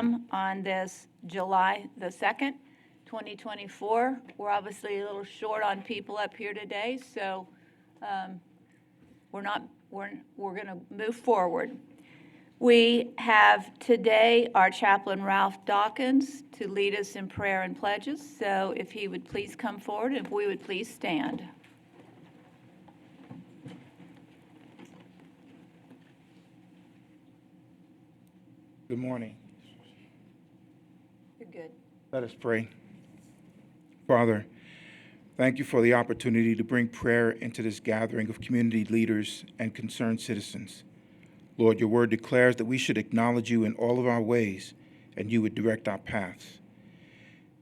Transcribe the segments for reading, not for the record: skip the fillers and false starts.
on this July the 2nd, 2024. We're obviously a little short on people up here today, so we're going to move forward. We have today our chaplain Ralph Dawkins to lead us in prayer and pledges. So if he would please come forward, and if we would please stand. Good morning. You're good. Let us pray. Father, thank you for the opportunity to bring prayer into this gathering of community leaders and concerned citizens. Lord, your word declares that we should acknowledge you in all of our ways, and you would direct our paths.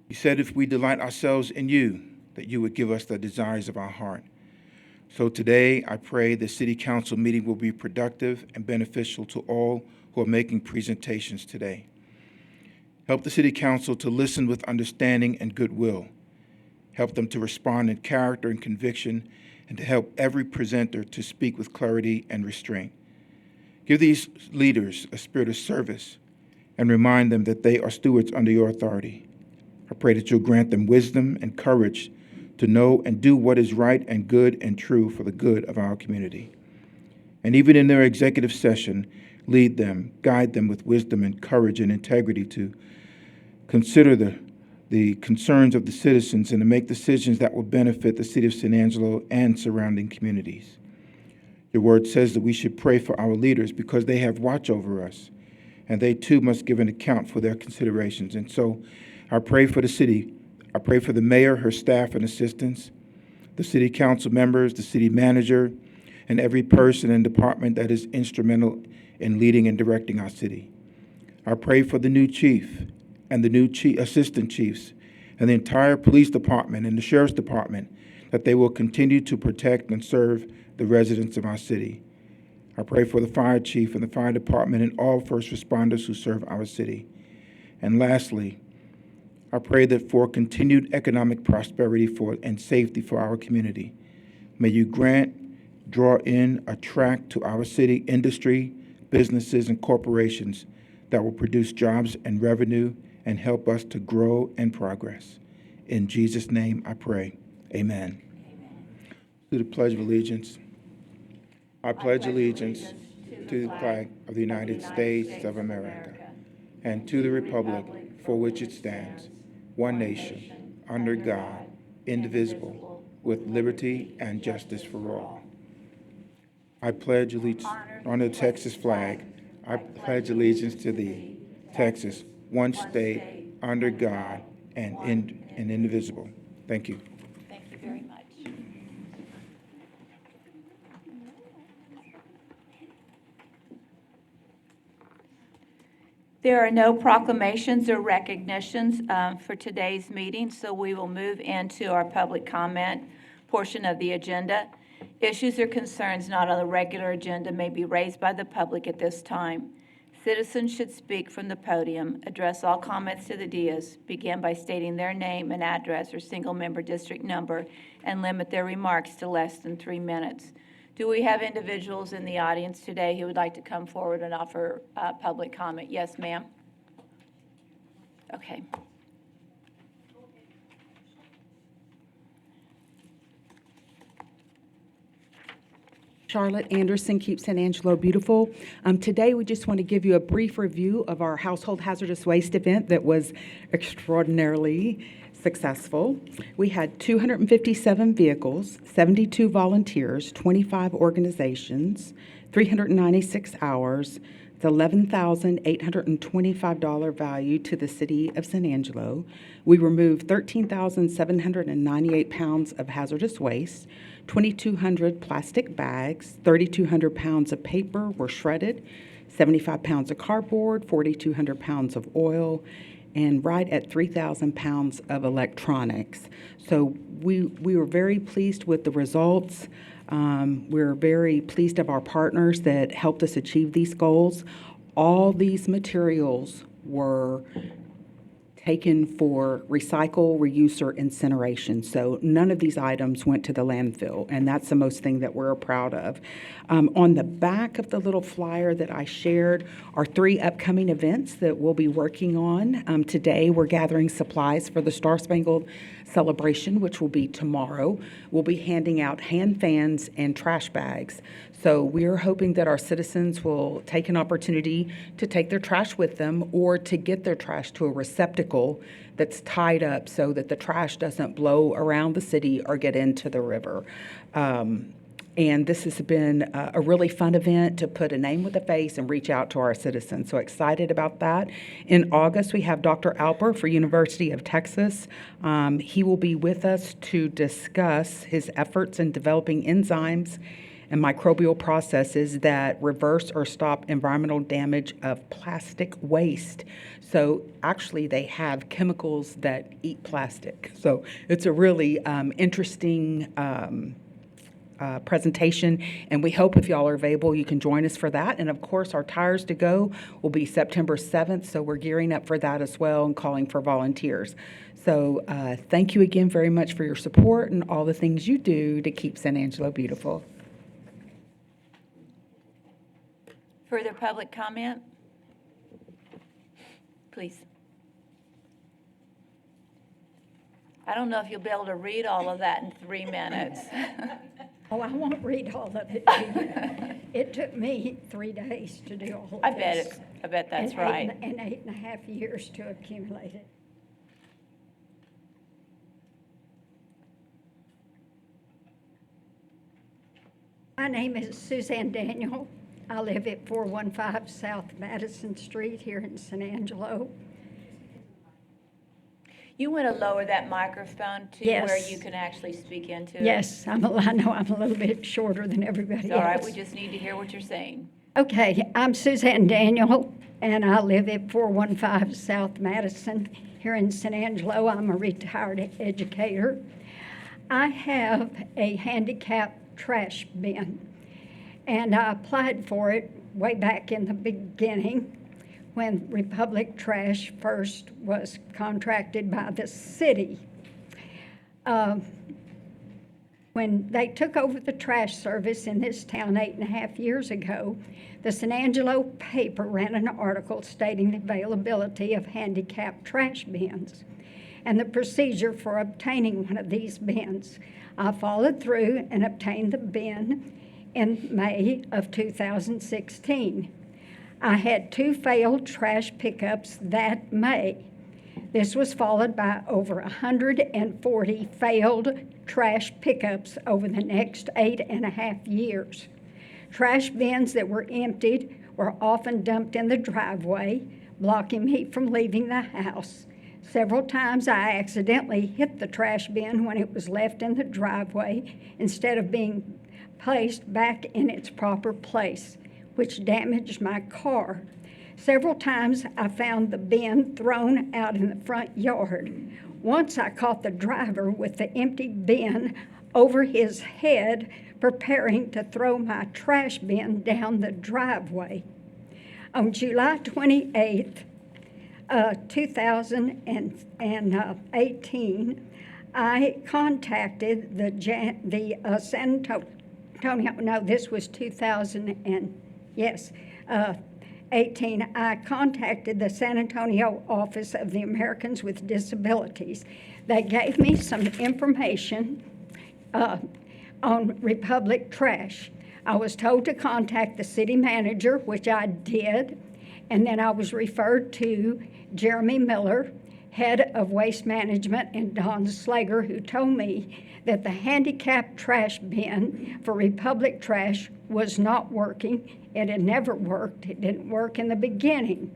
You said if we delight ourselves in you, that you would give us the desires of our heart. So today, I pray the City Council meeting will be productive and beneficial to all who are making presentations today. Help the City Council to listen with understanding and goodwill. Help them to respond in character and conviction, and to help every presenter to speak with clarity and restraint. Give these leaders a spirit of service and remind them that they are stewards under your authority. I pray that you'll grant them wisdom and courage to know and do what is right and good and true for the good of our community. And even in their executive session, lead them, guide them with wisdom and courage and integrity to consider the concerns of the citizens and to make decisions that will benefit the city of San Angelo and surrounding communities. Your word says that we should pray for our leaders because they have watch over us, and they too must give an account for their considerations. And so I pray for the city. I pray for the mayor, her staff and assistants, the city council members, the city manager, and every person and department that is instrumental in leading and directing our city. I pray for the new chief and the new assistant chiefs and the entire police department and the sheriff's department, that they will continue to protect and serve the residents of our city. I pray for the fire chief and the fire department and all first responders who serve our city. And lastly, I pray that for continued economic prosperity and safety for our community, may you draw in, attract to our city industry, businesses, and corporations that will produce jobs and revenue and help us to grow and progress. In Jesus' name I pray. Amen. To the Pledge of Allegiance. I pledge allegiance to the flag of the United States of America and to the republic for which it stands, one nation, under God, indivisible, with liberty and justice for all. I pledge allegiance on the Texas flag. I pledge allegiance to thee, Texas, one state, under God, and indivisible. Thank you. Thank you very much. There are no proclamations or recognitions for today's meeting, so we will move into our public comment portion of the agenda. Issues or concerns not on the regular agenda may be raised by the public at this time. Citizens should speak from the podium, address all comments to the dais, begin by stating their name and address or single-member district number, and limit their remarks to less than 3 minutes. Do we have individuals in the audience today who would like to come forward and offer public comment? Yes, ma'am. Okay. Charlotte Anderson, Keep San Angelo Beautiful. Today, we just want to give you a brief review of our household hazardous waste event that was extraordinarily successful. We had 257 vehicles, 72 volunteers, 25 organizations, 396 hours. It's $11,825 value to the city of San Angelo. We removed 13,798 pounds of hazardous waste, 2,200 plastic bags, 3,200 pounds of paper were shredded, 75 pounds of cardboard, 4,200 pounds of oil, and right at 3,000 pounds of electronics. So we were very pleased with the results. We're very pleased of our partners that helped us achieve these goals. All these materials were taken for recycle, reuse, or incineration. So none of these items went to the landfill, and that's the most thing that we're proud of. On the back of the little flyer that I shared are 3 upcoming events that we'll be working on. Today, we're gathering supplies for the Star Spangled Celebration, which will be tomorrow. We'll be handing out hand fans and trash bags. So we're hoping that our citizens will take an opportunity to take their trash with them or to get their trash to a receptacle that's tied up so that the trash doesn't blow around the city or get into the river. And this has been a really fun event to put a name with a face and reach out to our citizens. So excited about that. In August, we have Dr. Alper for University of Texas. He will be with us to discuss his efforts in developing enzymes and microbial processes that reverse or stop environmental damage of plastic waste. So actually, they have chemicals that eat plastic. So it's a really interesting presentation, and we hope if y'all are available, you can join us for that. And of course, our Tires to Go will be September 7th, so we're gearing up for that as well and calling for volunteers. So thank you again very much for your support and all the things you do to keep San Angelo beautiful. Further public comment? Please. I don't know if you'll be able to read all of that in 3 minutes. Oh, I won't read all of it to you. It took me 3 days to do all of I this. bet that's and right. And 8.5 years to accumulate it. My name is Suzanne Daniel. I live at 415 South Madison Street here in San Angelo. You want to lower that microphone to Yes. where you can actually speak into it? Yes, I know I'm a little bit shorter than everybody It's else. all right, we just need to hear what you're saying. Okay, I'm Suzanne Daniel, and I live at 415 South Madison here in San Angelo. I'm a retired educator. I have a handicapped trash bin, and I applied for it way back in the beginning when Republic Trash first was contracted by the city. When they took over the trash service in this town 8.5 years ago, the San Angelo paper ran an article stating the availability of handicapped trash bins and the procedure for obtaining one of these bins. I followed through and obtained the bin in May of 2016. I had 2 failed trash pickups that May. This was followed by over 140 failed trash pickups over the next 8.5 years. Trash bins that were emptied were often dumped in the driveway, blocking me from leaving the house. Several times I accidentally hit the trash bin when it was left in the driveway instead of being placed back in its proper place, which damaged my car. Several times I found the bin thrown out in the front yard. Once I caught the driver with the empty bin over his head, preparing to throw my trash bin down the driveway. On July 28th, 2018, I contacted the San Antonio, no, this was 18, I contacted the San Antonio Office of the Americans with Disabilities. They gave me some information on Republic Trash. I was told to contact the city manager, which I did, and then I was referred to Jeremy Miller, head of waste management, and Don Slager, who told me that the handicapped trash bin for Republic Trash was not working. It had never worked. It didn't work in the beginning.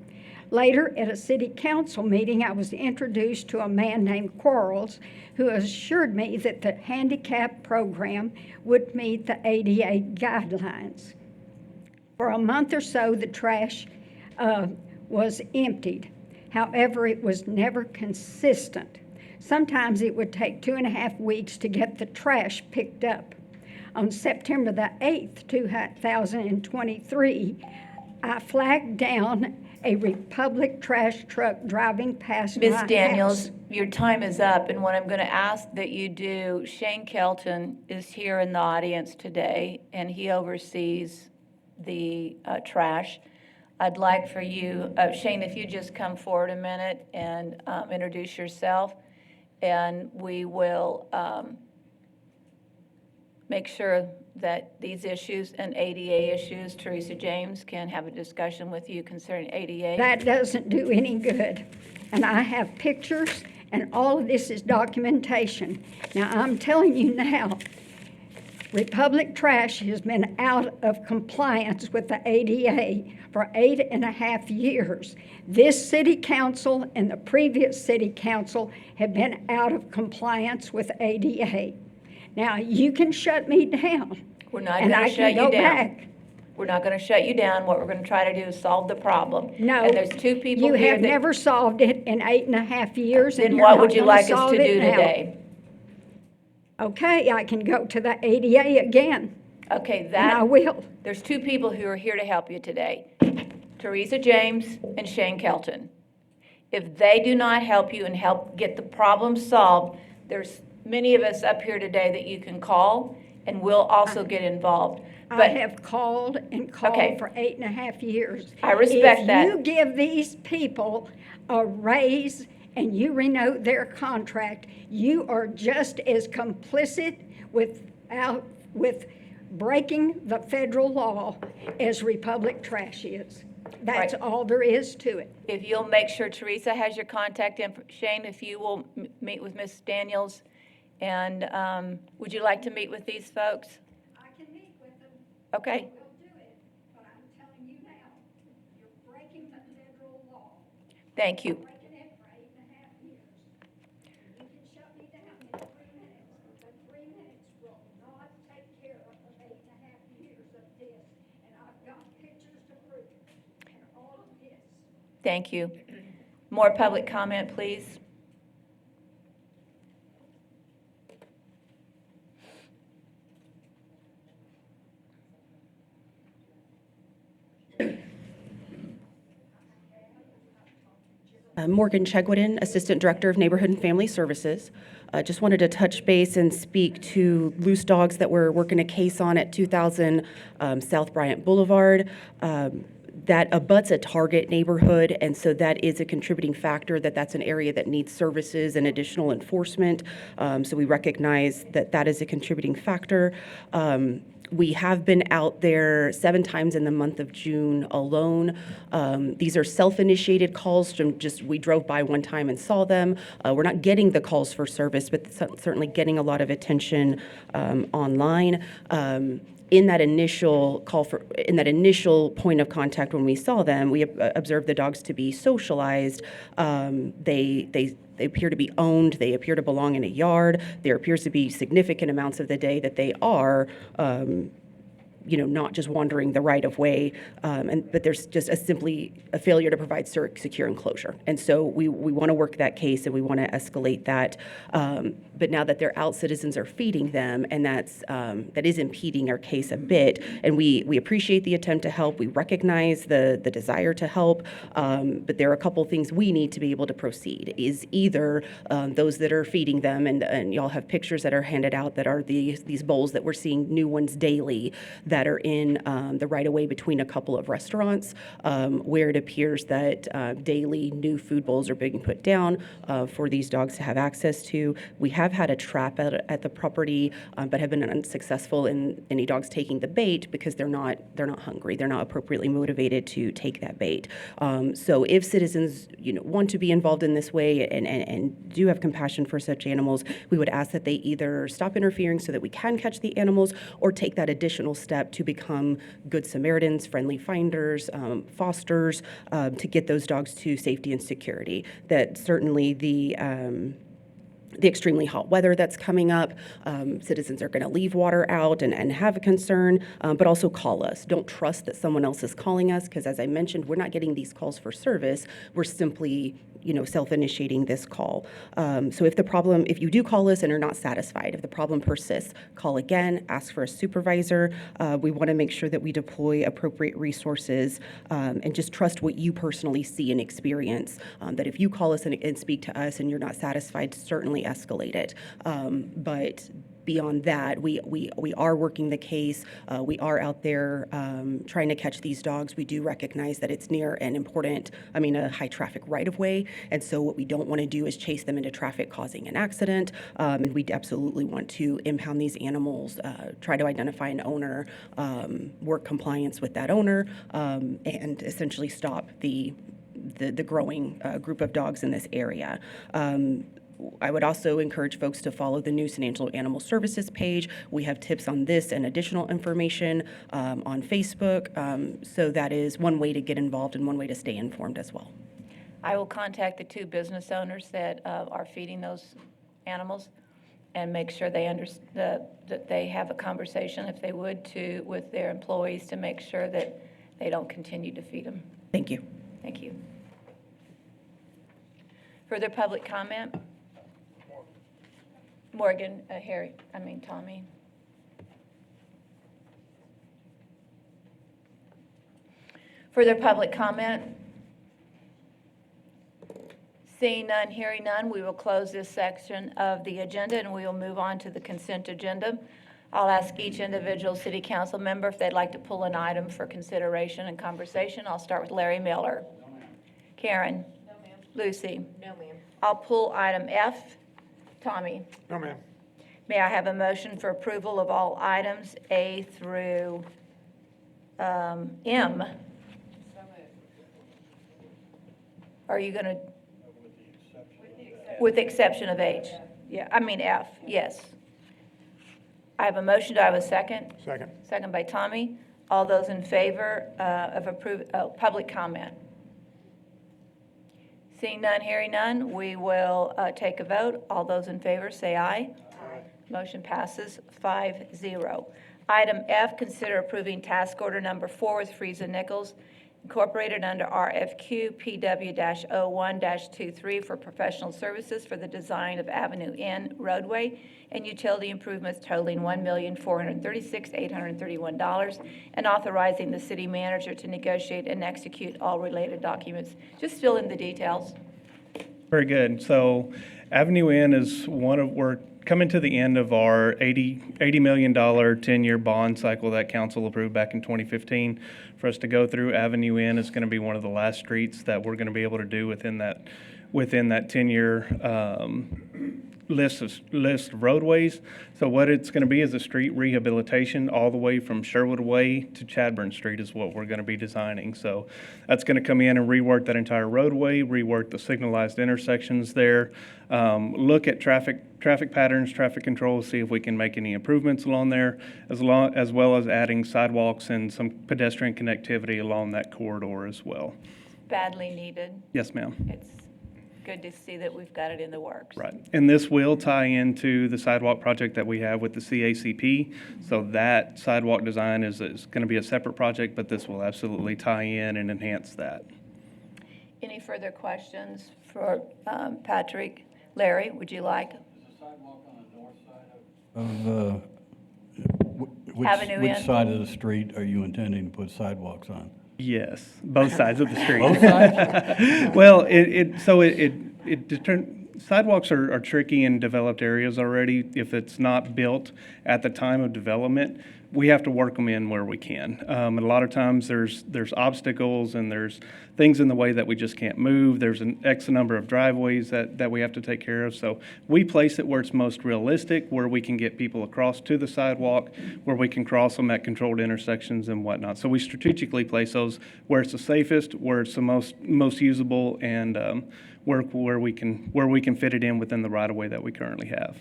Later, at a city council meeting, I was introduced to a man named Quarles, who assured me that the handicap program would meet the ADA guidelines. For a month or so, the trash was emptied. However, it was never consistent. Sometimes it would take 2.5 weeks to get the trash picked up. On September the 8th, 2023, I flagged down a Republic trash truck driving past my Ms. house. Daniels, your time is up, and what I'm going to ask that you do, Shane Kelton is here in the audience today, and he oversees the trash. I'd like for you, Shane, if you just come forward a minute and introduce yourself, and we will make sure that these issues and ADA issues, Teresa James can have a discussion with you concerning ADA. That doesn't do any good. And I have pictures, and all of this is documentation. Now, I'm telling you now, Republic Trash has been out of compliance with the ADA for 8.5 years. This city council and the previous city council have been out of compliance with ADA. Now, you can shut me down. We're not and going I to can shut go you down. back. We're not going to shut you down. What we're going to try to do is solve the problem. No. And there's two people You here have that. never solved it in 8.5 years, and Then you're what not would you gonna like us solve to it do now. today? Okay, I can go to the ADA again, Okay, and I that, will. there's two people who are here to help you today. Teresa James and Shane Kelton. If they do not help you and help get the problem solved, there's many of us up here today that you can call, and we'll also get involved. I But have called and called Okay. for 8.5 years. I respect that. If you give these people a raise and you renew their contract, you are just as complicit with breaking the federal law as Republic Trash is. That's Right. all there is to it. if you'll make sure Teresa has your contact info, Shane, if you will meet with Ms. Daniels, and would you like to meet with these folks? I can meet with them. Okay, We'll do it, but I'm telling you now, you're breaking the federal law. thank you. Breaking it for 8.5 years. You can shut me down in 3 minutes, but 3 minutes will not take care of 8.5 years of this. And I've got pictures to prove it, and all of this. Thank you. More public comment, please. Morgan Chegwin, Assistant Director of Neighborhood and Family Services. Just wanted to touch base and speak to loose dogs that we're working a case on at 2000 South Bryant Boulevard. That abuts a target neighborhood, and so that is a contributing factor that that's an area that needs services and additional enforcement. So we recognize that that is a contributing factor. We have been out there 7 times in the month of June alone. These are self-initiated calls from just, we drove by one time and saw them. We're not getting the calls for service, but certainly getting a lot of attention online. In that initial point of contact when we saw them, we observed the dogs to be socialized. They appear to be owned. They appear to belong in a yard. There appears to be significant amounts of the day that they are not just wandering the right of way, but there's just simply a failure to provide secure enclosure. And so we want to work that case and we want to escalate that. But now that they're out, citizens are feeding them, and that is impeding our case a bit. And we appreciate the attempt to help. We recognize the desire to help, but there are a couple things we need to be able to proceed. Is either those that are feeding them, and y'all have pictures that are handed out that are these bowls that we're seeing new ones daily that are in the right-of-way between a couple of restaurants, where it appears that daily new food bowls are being put down for these dogs to have access to. We have had a trap at the property, but have been unsuccessful in any dogs taking the bait because they're not hungry. They're not appropriately motivated to take that bait. So if citizens want to be involved in this way and do have compassion for such animals, we would ask that they either stop interfering so that we can catch the animals, or take that additional step to become good Samaritans, friendly finders, fosters, to get those dogs to safety and security. That certainly the extremely hot weather that's coming up. Citizens are going to leave water out and have a concern, but also call us. Don't trust that someone else is calling us, because as I mentioned, we're not getting these calls for service. We're simply self-initiating this call. So if you do call us and are not satisfied, if the problem persists, call again, ask for a supervisor. We want to make sure that we deploy appropriate resources, and just trust what you personally see and experience. That if you call us and speak to us and you're not satisfied, certainly escalate it. But beyond that, we are working the case. We are out there trying to catch these dogs. We do recognize that it's near an important, a high traffic right of way. And so what we don't want to do is chase them into traffic causing an accident. And we absolutely want to impound these animals, try to identify an owner, work compliance with that owner, and essentially stop the growing group of dogs in this area. I would also encourage folks to follow the new San Angelo Animal Services page. We have tips on this and additional information on Facebook. So that is one way to get involved and one way to stay informed as well. I will contact the 2 business owners that are feeding those animals and make sure that they have a conversation, if they would, with their employees to make sure that they don't continue to feed them. Thank you. Thank you. Further public comment? Tommy. Further public comment? Seeing none, hearing none, we will close this section of the agenda and we will move on to the consent agenda. I'll ask each individual city council member if they'd like to pull an item for consideration and conversation. I'll start with Larry Miller. No, ma'am. Karen? No, ma'am. Lucy? No, ma'am. I'll pull item F. Tommy? No, ma'am. May I have a motion for approval of all items A through M? Are you going to? With the exception of H. Yeah, F, yes. I have a motion. Do I have a second? Second. Second by Tommy. All those in favor of public comment? Seeing none, hearing none, we will take a vote. All those in favor say aye. Aye. Motion passes 5-0. Item F, consider approving task order number 4 with Friesen Nichols Incorporated under RFQ PW-01-23 for professional services for the design of Avenue N roadway and utility improvements totaling $1,436,831 and authorizing the city manager to negotiate and execute all related documents. Just fill in the details. Very good. So Avenue N is we're coming to the end of our $80 million 10-year bond cycle that council approved back in 2015. For us to go through, Avenue N is going to be one of the last streets that we're going to be able to do within that 10-year list of roadways. So what it's going to be is a street rehabilitation all the way from Sherwood Way to Chadburn Street is what we're going to be designing. So that's going to come in and rework that entire roadway, rework the signalized intersections there, look at traffic patterns, traffic control, see if we can make any improvements along there, as well as adding sidewalks and some pedestrian connectivity along that corridor as well. Badly needed. Yes, ma'am. It's good to see that we've got it in the works. Right. And this will tie into the sidewalk project that we have with the CACP. So that sidewalk design is going to be a separate project, but this will absolutely tie in and enhance that. Any further questions for Patrick? Larry, would you like? Is the sidewalk on the north side of Avenue which N? side of the street are you intending to put sidewalks on? Yes, both sides of the street. Both sides? Well, sidewalks are tricky in developed areas already. If it's not built at the time of development, we have to work them in where we can. And a lot of times there's obstacles and there's things in the way that we just can't move. There's an X number of driveways that we have to take care of. So we place it where it's most realistic, where we can get people across to the sidewalk, where we can cross them at controlled intersections and whatnot. So we strategically place those where it's the safest, where it's the most usable, and where we can fit it in within the right-of-way that we currently have.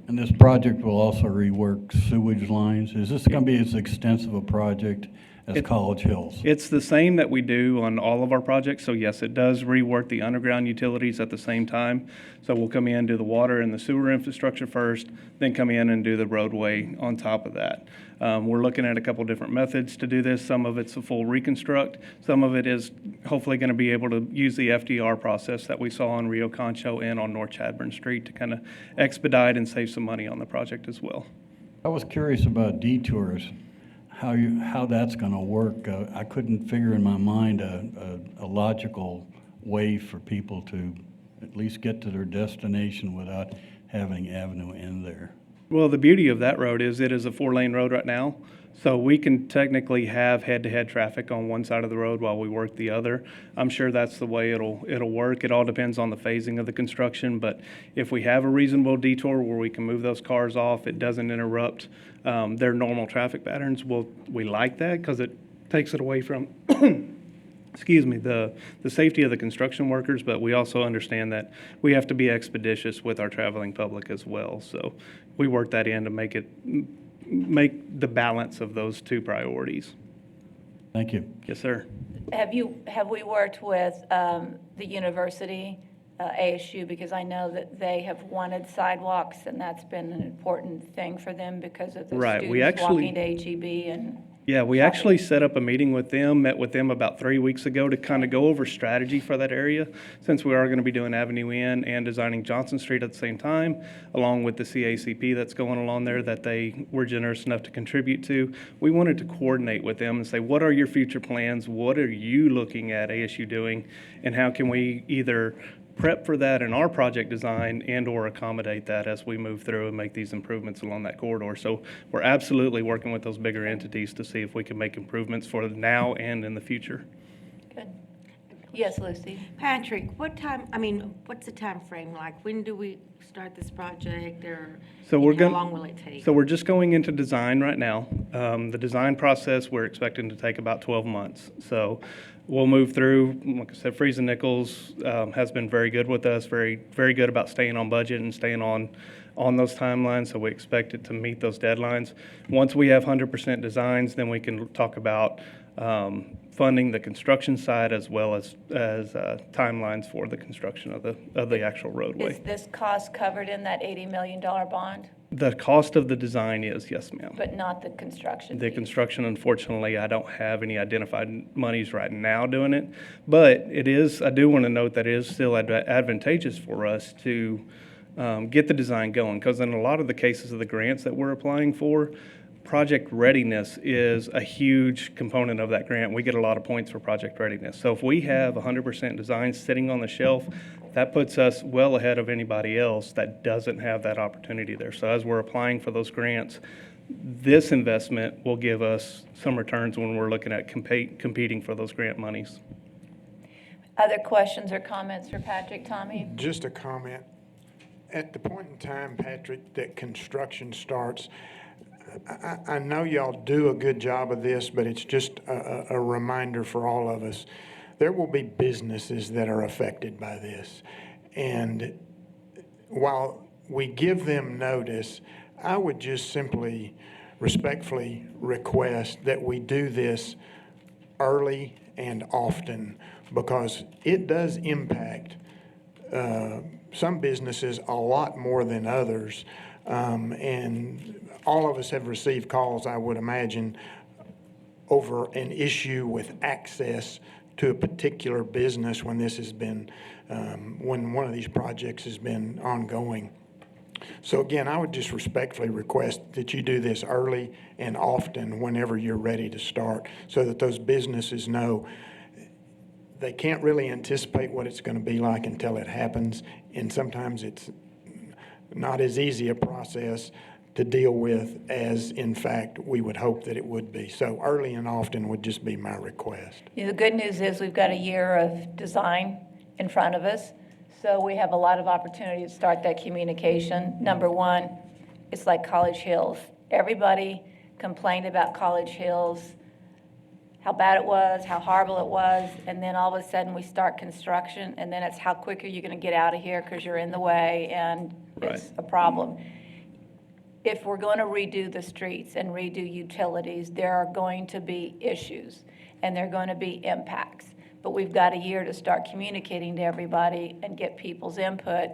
And this project will also rework sewage lines. Is this going to be as extensive a project as College Hills? It's the same that we do on all of our projects, so yes, it does rework the underground utilities at the same time. So we'll come in, do the water and the sewer infrastructure first, then come in and do the roadway on top of that. We're looking at a couple different methods to do this. Some of it's a full reconstruct. Some of it is hopefully going to be able to use the FDR process that we saw on Rio Concho and on North Chadburn Street to kind of expedite and save some money on the project as well. I was curious about detours, how that's going to work. I couldn't figure in my mind a logical way for people to at least get to their destination without having Avenue N there. Well, the beauty of that road is it is a 4-lane road right now, so we can technically have head-to-head traffic on one side of the road while we work the other. I'm sure that's the way it'll work. It all depends on the phasing of the construction, but if we have a reasonable detour where we can move those cars off, it doesn't interrupt their normal traffic patterns. We like that because it takes it away from excuse me, the safety of the construction workers, but we also understand that we have to be expeditious with our traveling public as well. So we work that in to make the balance of those two priorities. Thank you. Yes, sir. Have we worked with the university, ASU, because I know that they have wanted sidewalks, and that's been an important thing for them because of the Right. We students actually- walking to HEB and. Yeah, we actually set up a meeting with them, met with them about 3 weeks ago to kind of go over strategy for that area, since we are going to be doing Avenue N and designing Johnson Street at the same time, along with the CACP that's going along there that they were generous enough to contribute to. We wanted to coordinate with them and say, what are your future plans? What are you looking at ASU doing? And how can we either prep for that in our project design and or accommodate that as we move through and make these improvements along that corridor. So we're absolutely working with those bigger entities to see if we can make improvements for now and in the future. Good. Yes, Lucy? Patrick, what's the time frame? Like, when do we start this project, or So we're how going. long will it take? So we're just going into design right now. The design process, we're expecting to take about 12 months. So we'll move through, like I said, Freeze and Nichols has been very good with us, very, very good about staying on budget and staying on those timelines. So we expect it to meet those deadlines. Once we have 100% designs, then we can talk about funding the construction side as well as timelines for the construction of the actual roadway. Is this cost covered in that $80 million bond, The cost of the design is, yes, ma'am. but not the construction The piece? construction, unfortunately, I don't have any identified monies right now doing it. But I do want to note that it is still advantageous for us to get the design going. Because in a lot of the cases of the grants that we're applying for, project readiness is a huge component of that grant. We get a lot of points for project readiness. So if we have 100% design sitting on the shelf, that puts us well ahead of anybody else that doesn't have that opportunity there. So as we're applying for those grants, this investment will give us some returns when we're looking at competing for those grant monies. Other questions or comments for Patrick? Tommy? Just a comment. At the point in time, Patrick, that construction starts, I know y'all do a good job of this, but it's just a reminder for all of us. There will be businesses that are affected by this. And while we give them notice, I would just simply respectfully request that we do this early and often, because it does impact some businesses a lot more than others. And all of us have received calls, I would imagine, over an issue with access to a particular business when this has been, when one of these projects has been ongoing. So again, I would just respectfully request that you do this early and often whenever you're ready to start, so that those businesses know they can't really anticipate what it's going to be like until it happens. And sometimes it's not as easy a process to deal with as, in fact, we would hope that it would be. So early and often would just be my request. Yeah, the good news is we've got a year of design in front of us, so we have a lot of opportunity to start that communication. Number one, it's like College Hills. Everybody complained about College Hills, how bad it was, how horrible it was, and then all of a sudden we start construction, and then it's how quick are you going to get out of here because you're in the way and it's Right. a problem. if we're going to redo the streets and redo utilities, there are going to be issues and there are going to be impacts. But we've got a year to start communicating to everybody and get people's input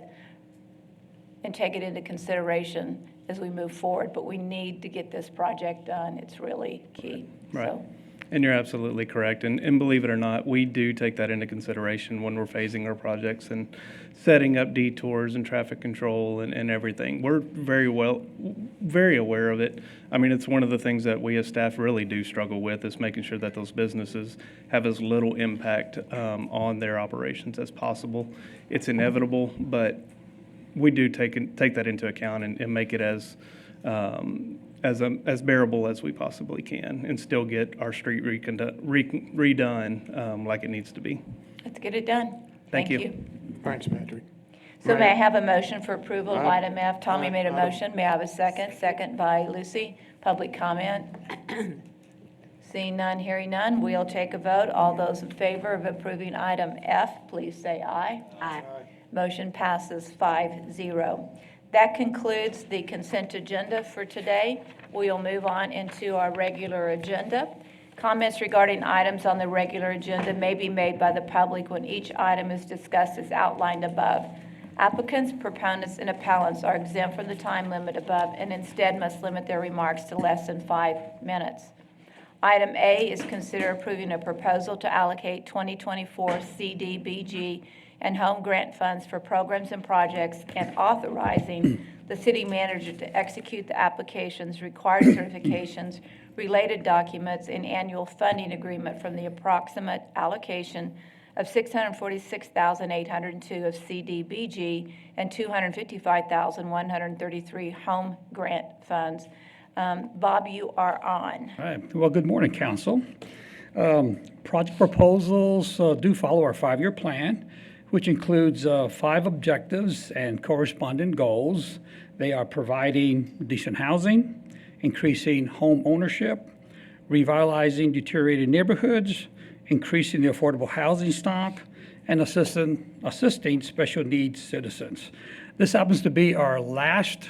and take it into consideration as we move forward. But we need to get this project done. It's really key. Right. So, And you're absolutely correct. And believe it or not, we do take that into consideration when we're phasing our projects and setting up detours and traffic control and everything. We're very aware of it. I mean, it's one of the things that we as staff really do struggle with, is making sure that those businesses have as little impact on their operations as possible. It's inevitable, but we do take that into account and make it as bearable as we possibly can, and still get our street redone like it needs to be. let's get it done. Thank you. Thanks, Patrick. So may I have a motion for approval of I- item F? Tommy made a motion. May I have a second? Second by Lucy. Public comment? Seeing none, hearing none, we'll take a vote. All those in favor of approving item F, please say aye. Aye. Motion passes 5-0. That concludes the consent agenda for today. We'll move on into our regular agenda. Comments regarding items on the regular agenda may be made by the public when each item is discussed as outlined above. Applicants, proponents, and appellants are exempt from the time limit above and instead must limit their remarks to less than 5 minutes. Item A is consider approving a proposal to allocate 2024 CDBG and home grant funds for programs and projects and authorizing the city manager to execute the applications, required certifications, related documents, and annual funding agreement from the approximate allocation of $646,802 of CDBG and $255,133 home grant funds. Bob, you are on. All right. Well, good morning, council. Project proposals do follow our 5-year plan, which includes 5 objectives and corresponding goals. They are providing decent housing, increasing home ownership, revitalizing deteriorated neighborhoods, increasing the affordable housing stock, and assisting special needs citizens. This happens to be our last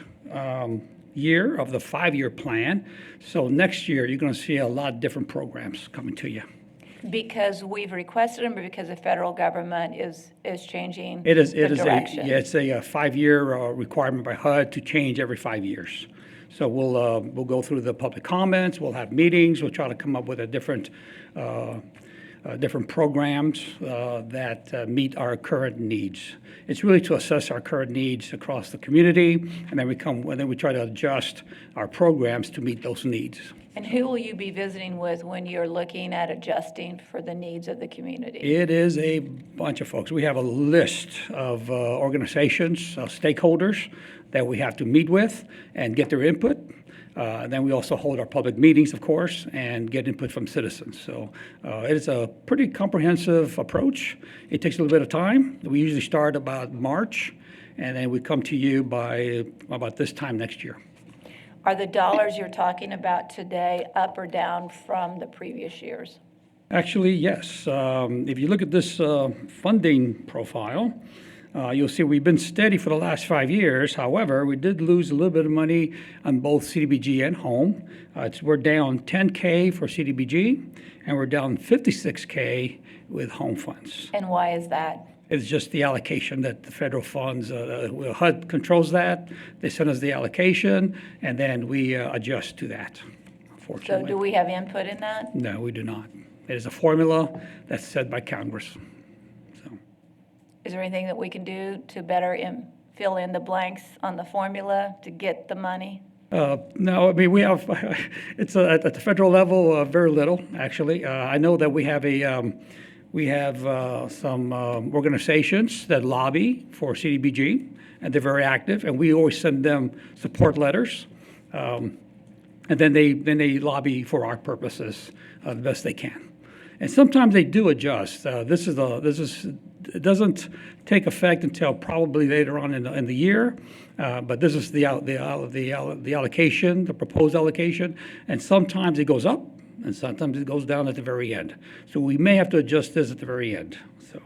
year of the 5-year plan. So next year, you're going to see a lot of different programs coming to you. Because we've requested them, or because the federal government is changing It is the direction? it's a 5-year requirement by HUD to change every 5 years. So we'll go through the public comments, we'll have meetings, we'll try to come up with a different programs that meet our current needs. It's really to assess our current needs across the community, and then we try to adjust our programs to meet those needs. And who will you be visiting with when you're looking at adjusting for the needs of the community? It is a bunch of folks. We have a list of organizations, stakeholders that we have to meet with and get their input. Then we also hold our public meetings, of course, and get input from citizens. So it is a pretty comprehensive approach. It takes a little bit of time. We usually start about March, and then we come to you by about this time next year. Are the dollars you're talking about today up or down from the previous years? Actually, yes. If you look at this funding profile, you'll see we've been steady for the last 5 years. However, we did lose a little bit of money on both CDBG and home. We're down $10K for CDBG, and we're down $56K with home funds. And why is that? It's just the allocation that the federal funds, HUD controls that. They send us the allocation, and then we adjust to that, So unfortunately. do we have input in that? No, we do not. It is a formula that's set by Congress. So, Is there anything that we can do to better fill in the blanks on the formula to get the money? no, I mean, we have, it's at the federal level, very little, actually. I know that we have some organizations that lobby for CDBG, and they're very active, and we always send them support letters. And then they lobby for our purposes the best they can. And sometimes they do adjust. It doesn't take effect until probably later on in the year, but this is the allocation, the proposed allocation, and sometimes it goes up, and sometimes it goes down at the very end. So we may have to adjust this at the very end. So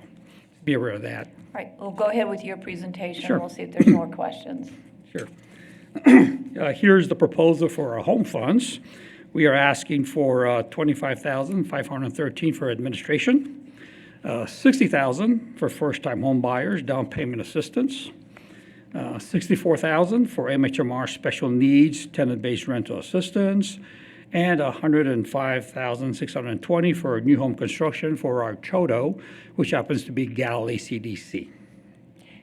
be aware of that. All right, well, go ahead with your presentation. Sure. We'll see if there's more questions. Sure. Here's the proposal for our home funds. We are asking for $25,513 for administration, $60,000 for first-time home buyers, down payment assistance, $64,000 for MHMR special needs, tenant-based rental assistance, and $105,620 for new home construction for our CHOTO, which happens to be Galilee CDC.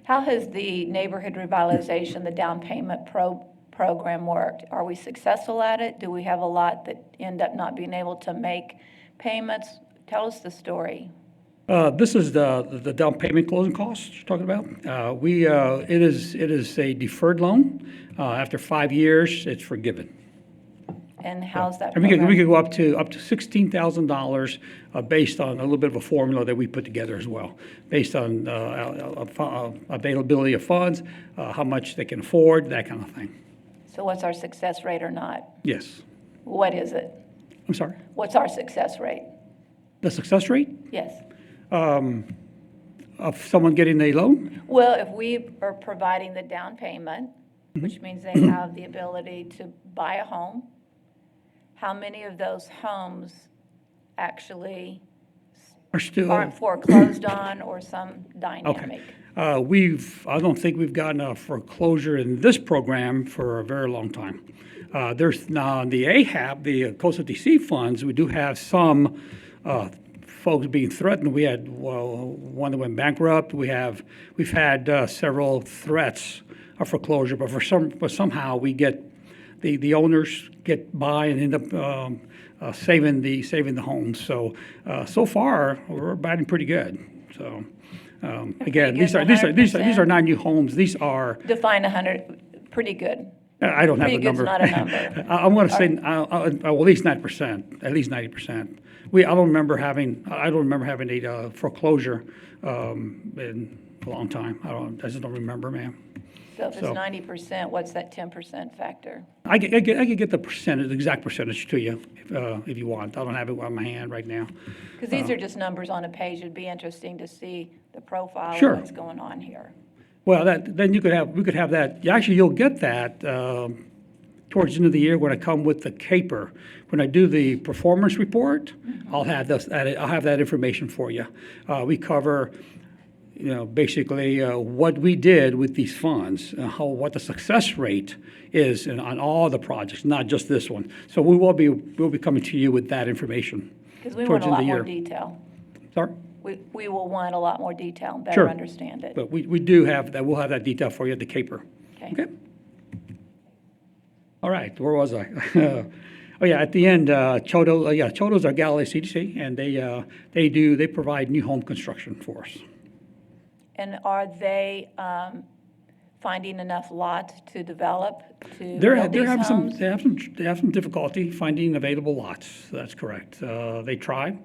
How has the neighborhood revitalization, the down payment program worked? Are we successful at it? Do we have a lot that end up not being able to make payments? Tell us the story. This is the down payment closing costs you're talking about. It is a deferred loan. After 5 years, it's forgiven. And how's that And we program? could go up to $16,000 based on a little bit of a formula that we put together as well, based on availability of funds, how much they can afford, that kind of thing. So what's our success rate or not? Yes. What is it? I'm sorry. What's our success rate? The success rate Yes. of someone getting a loan? Well, if we are providing the down payment, which means they have the ability to buy a home, how many of those homes actually Are still. aren't foreclosed on or some Okay. dynamic? I don't think we've gotten a foreclosure in this program for a very long time. There's now the AHAB, the coastal DC funds, we do have some folks being threatened. We had, one that went bankrupt. We've had several threats of foreclosure, but somehow we get, the owners get by and end up saving the homes. So far, we're batting pretty good. So, again, good, these are 100%. not new homes. These are, Define 100, pretty good. I don't have the Pretty good's number. not a number. I'm going to say, at least 9%, at least 90%. I don't remember having a foreclosure in a long time. I just don't remember, ma'am. So if it's So- 90%, what's that 10% factor? I could get the percentage, the exact percentage to you, if you want. I don't have it on my hand right now. Because these are just numbers on a page. It'd be interesting to see the profile of Sure. what's going on here. Well, then we could have that. Actually, you'll get that towards the end of the year when I come with the CAPER. When I do the performance report, I'll have that information for you. We cover, basically what we did with these funds, what the success rate is on all the projects, not just this one. So we'll be coming to you with that information. Because we towards want a the end lot of the more year. detail. Sorry? We will want a lot more detail and better Sure. understand it. But we do have that. We'll have that detail for you at the CAPER. Okay. All right, where was I? Oh, yeah, at the end, CHOTO, CHOTO's our Galilee CDC, and they provide new home construction for us. And are they finding enough lots to develop to They're build these having homes? they have some difficulty finding available lots. That's correct. They try.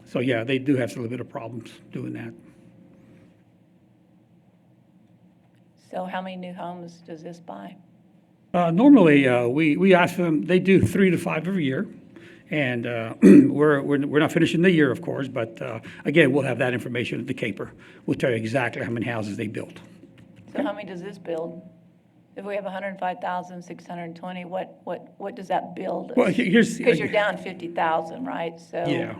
So yeah, they do have a little bit of problems doing that. So how many new homes does this buy? Normally, we ask them. They do 3 to 5 every year, and we're not finishing the year, of course. But again, we'll have that information at the CAPER. We'll tell you exactly how many houses they built. So how many does this build? If we have 105,620, what does that build? Well, here's Because you're down 50,000, right? So Yeah.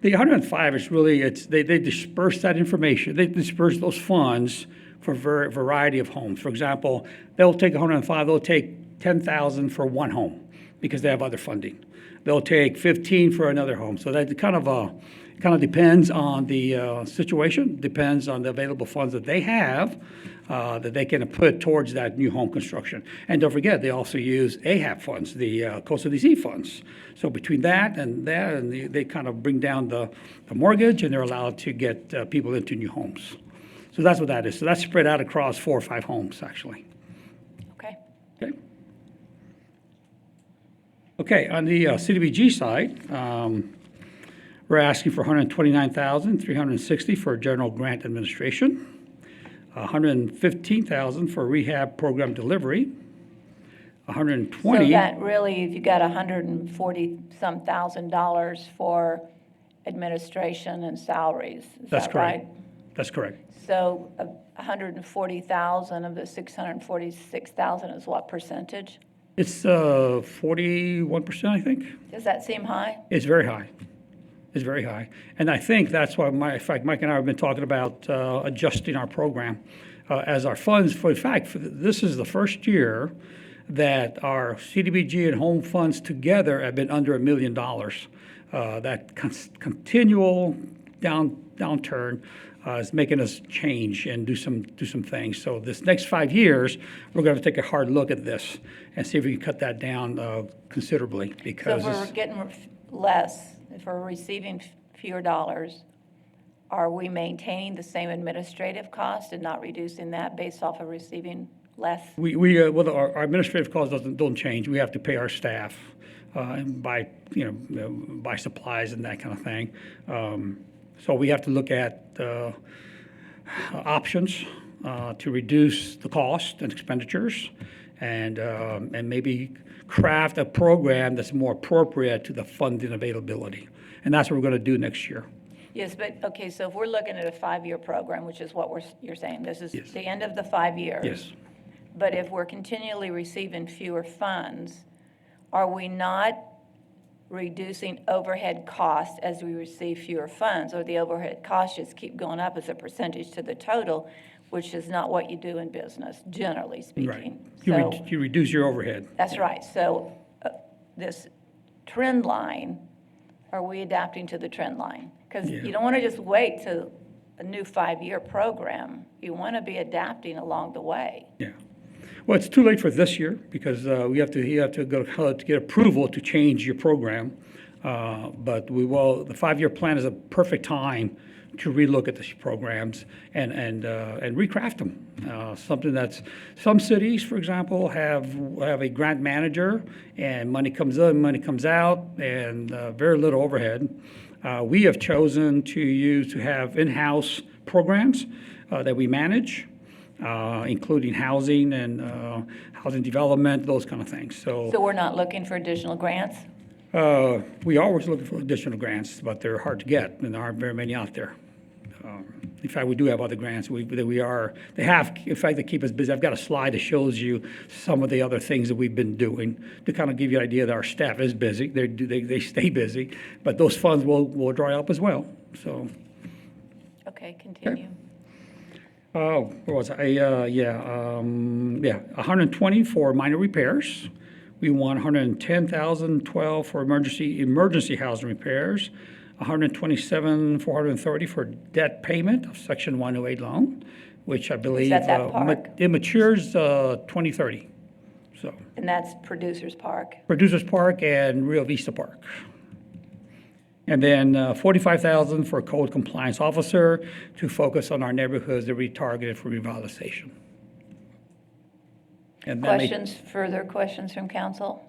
The 105 is really, they disperse that information. They disperse those funds for a variety of homes. For example, they'll take 105, they'll take 10,000 for one home because they have other funding. They'll take 15 for another home. So that kind of depends on the situation, depends on the available funds that they have that they can put towards that new home construction. And don't forget, they also use AHAP funds, the coastal DC funds. So between that, and they kind of bring down the mortgage, and they're allowed to get people into new homes. So that's what that is. So that's spread out across 4 or 5 homes, actually. Okay. Okay. Okay, on the CDBG side, we're asking for $129,360 for general grant administration, $115,000 for rehab program delivery, So $120,000. that really, if you got $140-some thousand for administration and salaries, is That's that correct. right? That's correct. So $640,000 of the $646,000 is what percentage? It's 41%, I think. Does that seem high? It's very high. It's very high. And I think that's why, in fact, Mike and I have been talking about adjusting our program as our funds. In fact, this is the first year that our CDBG and home funds together have been under $1 million. That continual downturn is making us change and do some things. So this next 5 years, we're going to take a hard look at this and see if we can cut that down considerably. So Because if we're getting less, if we're receiving fewer dollars, are we maintaining the same administrative cost and not reducing that based off of receiving less? well, our administrative costs don't change. We have to pay our staff and buy supplies and that kind of thing. So we have to look at options to reduce the cost and expenditures, and maybe craft a program that's more appropriate to the funding availability. And that's what we're going to do next year. Yes, but, okay, so if we're looking at a 5-year program, which is what you're saying, this is Yes. the end of the 5 years. Yes. But if we're continually receiving fewer funds, are we not reducing overhead costs as we receive fewer funds? Or the overhead costs just keep going up as a percentage to the total, which is not what you do in business, generally speaking. Right. So, You reduce your overhead. that's right. So this trend line, are we adapting to the trend line? Because Yeah. you don't want to just wait to a new 5-year program. You want to be adapting along the way. Yeah. Well, it's too late for this year because you have to go to get approval to change your program. But the 5-year plan is a perfect time to relook at these programs and recraft them. Some cities, for example, have a grant manager and money comes in, money comes out, and very little overhead. We have chosen to have in-house programs that we manage, including housing and housing development, those kind of things. So we're not looking for additional grants? We are always looking for additional grants, but they're hard to get, and there aren't very many out there. In fact, we do have other grants. They keep us busy. I've got a slide that shows you some of the other things that we've been doing to kind of give you an idea that our staff is busy. They stay busy, but those funds will dry up as well. So, Okay, continue. where was I? 120 for minor repairs. We want 110,012 for emergency housing repairs. 127,430 for debt payment of Section 108 loan, which I believe that park? it matures 2030. So And that's Producers Park. Producers Park and Rio Vista Park. And then 45,000 for a code compliance officer to focus on our neighborhoods that we targeted for revitalization. And that may- Further questions from council?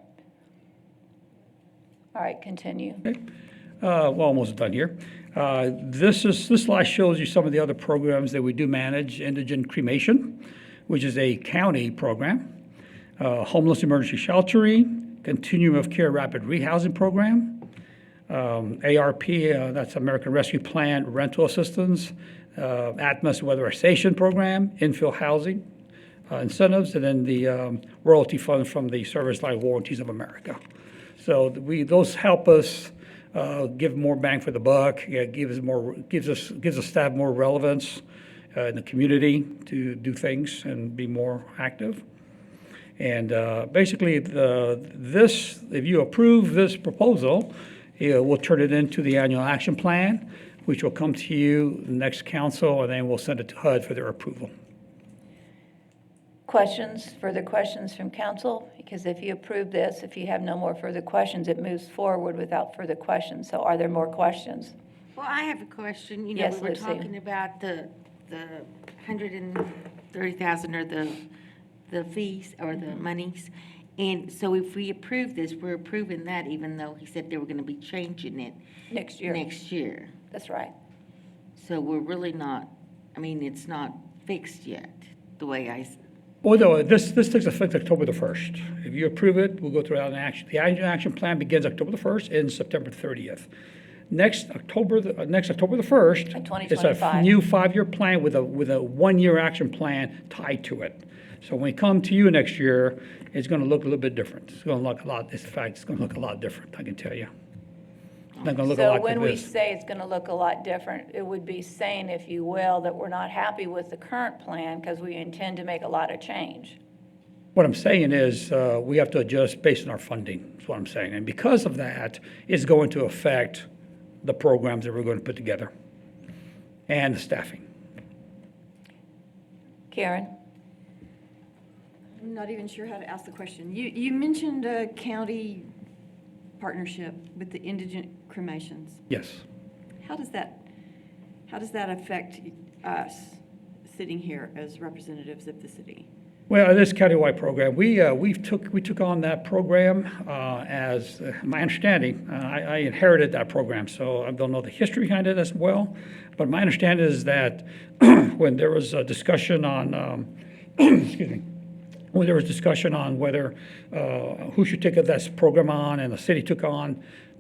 All right, continue. We're almost done here. This slide shows you some of the other programs that we do manage. Indigent cremation, which is a county program. Homeless emergency sheltering, continuum of care rapid rehousing program. ARP, that's American Rescue Plan rental assistance. ATMOS weatherization program, infill housing incentives, and then the royalty fund from the Service Life Warranties of America. So those help us give more bang for the buck. Gives the staff more relevance in the community to do things and be more active. And basically, if you approve this proposal, we'll turn it into the annual action plan, which will come to you next council, and then we'll send it to HUD for their approval. Further questions from council? Because if you approve this, if you have no more further questions, it moves forward without further questions. So are there more questions? Well, I have a question. Yes, We were Lucy. talking about the 130,000 or the fees or the monies. And so if we approve this, we're approving that even though he said they were going to be changing it Next year? next year. That's right. So we're really not, it's not fixed yet, the way Well, no, this takes effect October the 1st. If you approve it, we'll go through an action. The annual action plan begins October the 1st and September 30th. next October the 1st. Of It's a 2025. new 5-year plan with a 1-year action plan tied to it. So when we come to you next year, it's going to look a little bit different. It's going to look a lot, in fact, it's going to look a lot different, I can tell you. It's not going to look a So lot when like we this. say it's going to look a lot different, it would be saying, if you will, that we're not happy with the current plan because we intend to make a lot of change. What I'm saying is, we have to adjust based on our funding, is what I'm saying. And because of that, it's going to affect the programs that we're going to put together and the staffing. Karen? I'm not even sure how to ask the question. You mentioned a county partnership with the indigent cremations. Yes. How does that affect us sitting here as representatives of the city? Well, this countywide program, we took on that program as my understanding. I inherited that program, so I don't know the history behind it as well. But my understanding is that when there was a discussion on, excuse me, when there was discussion on whether who should take this program on, and the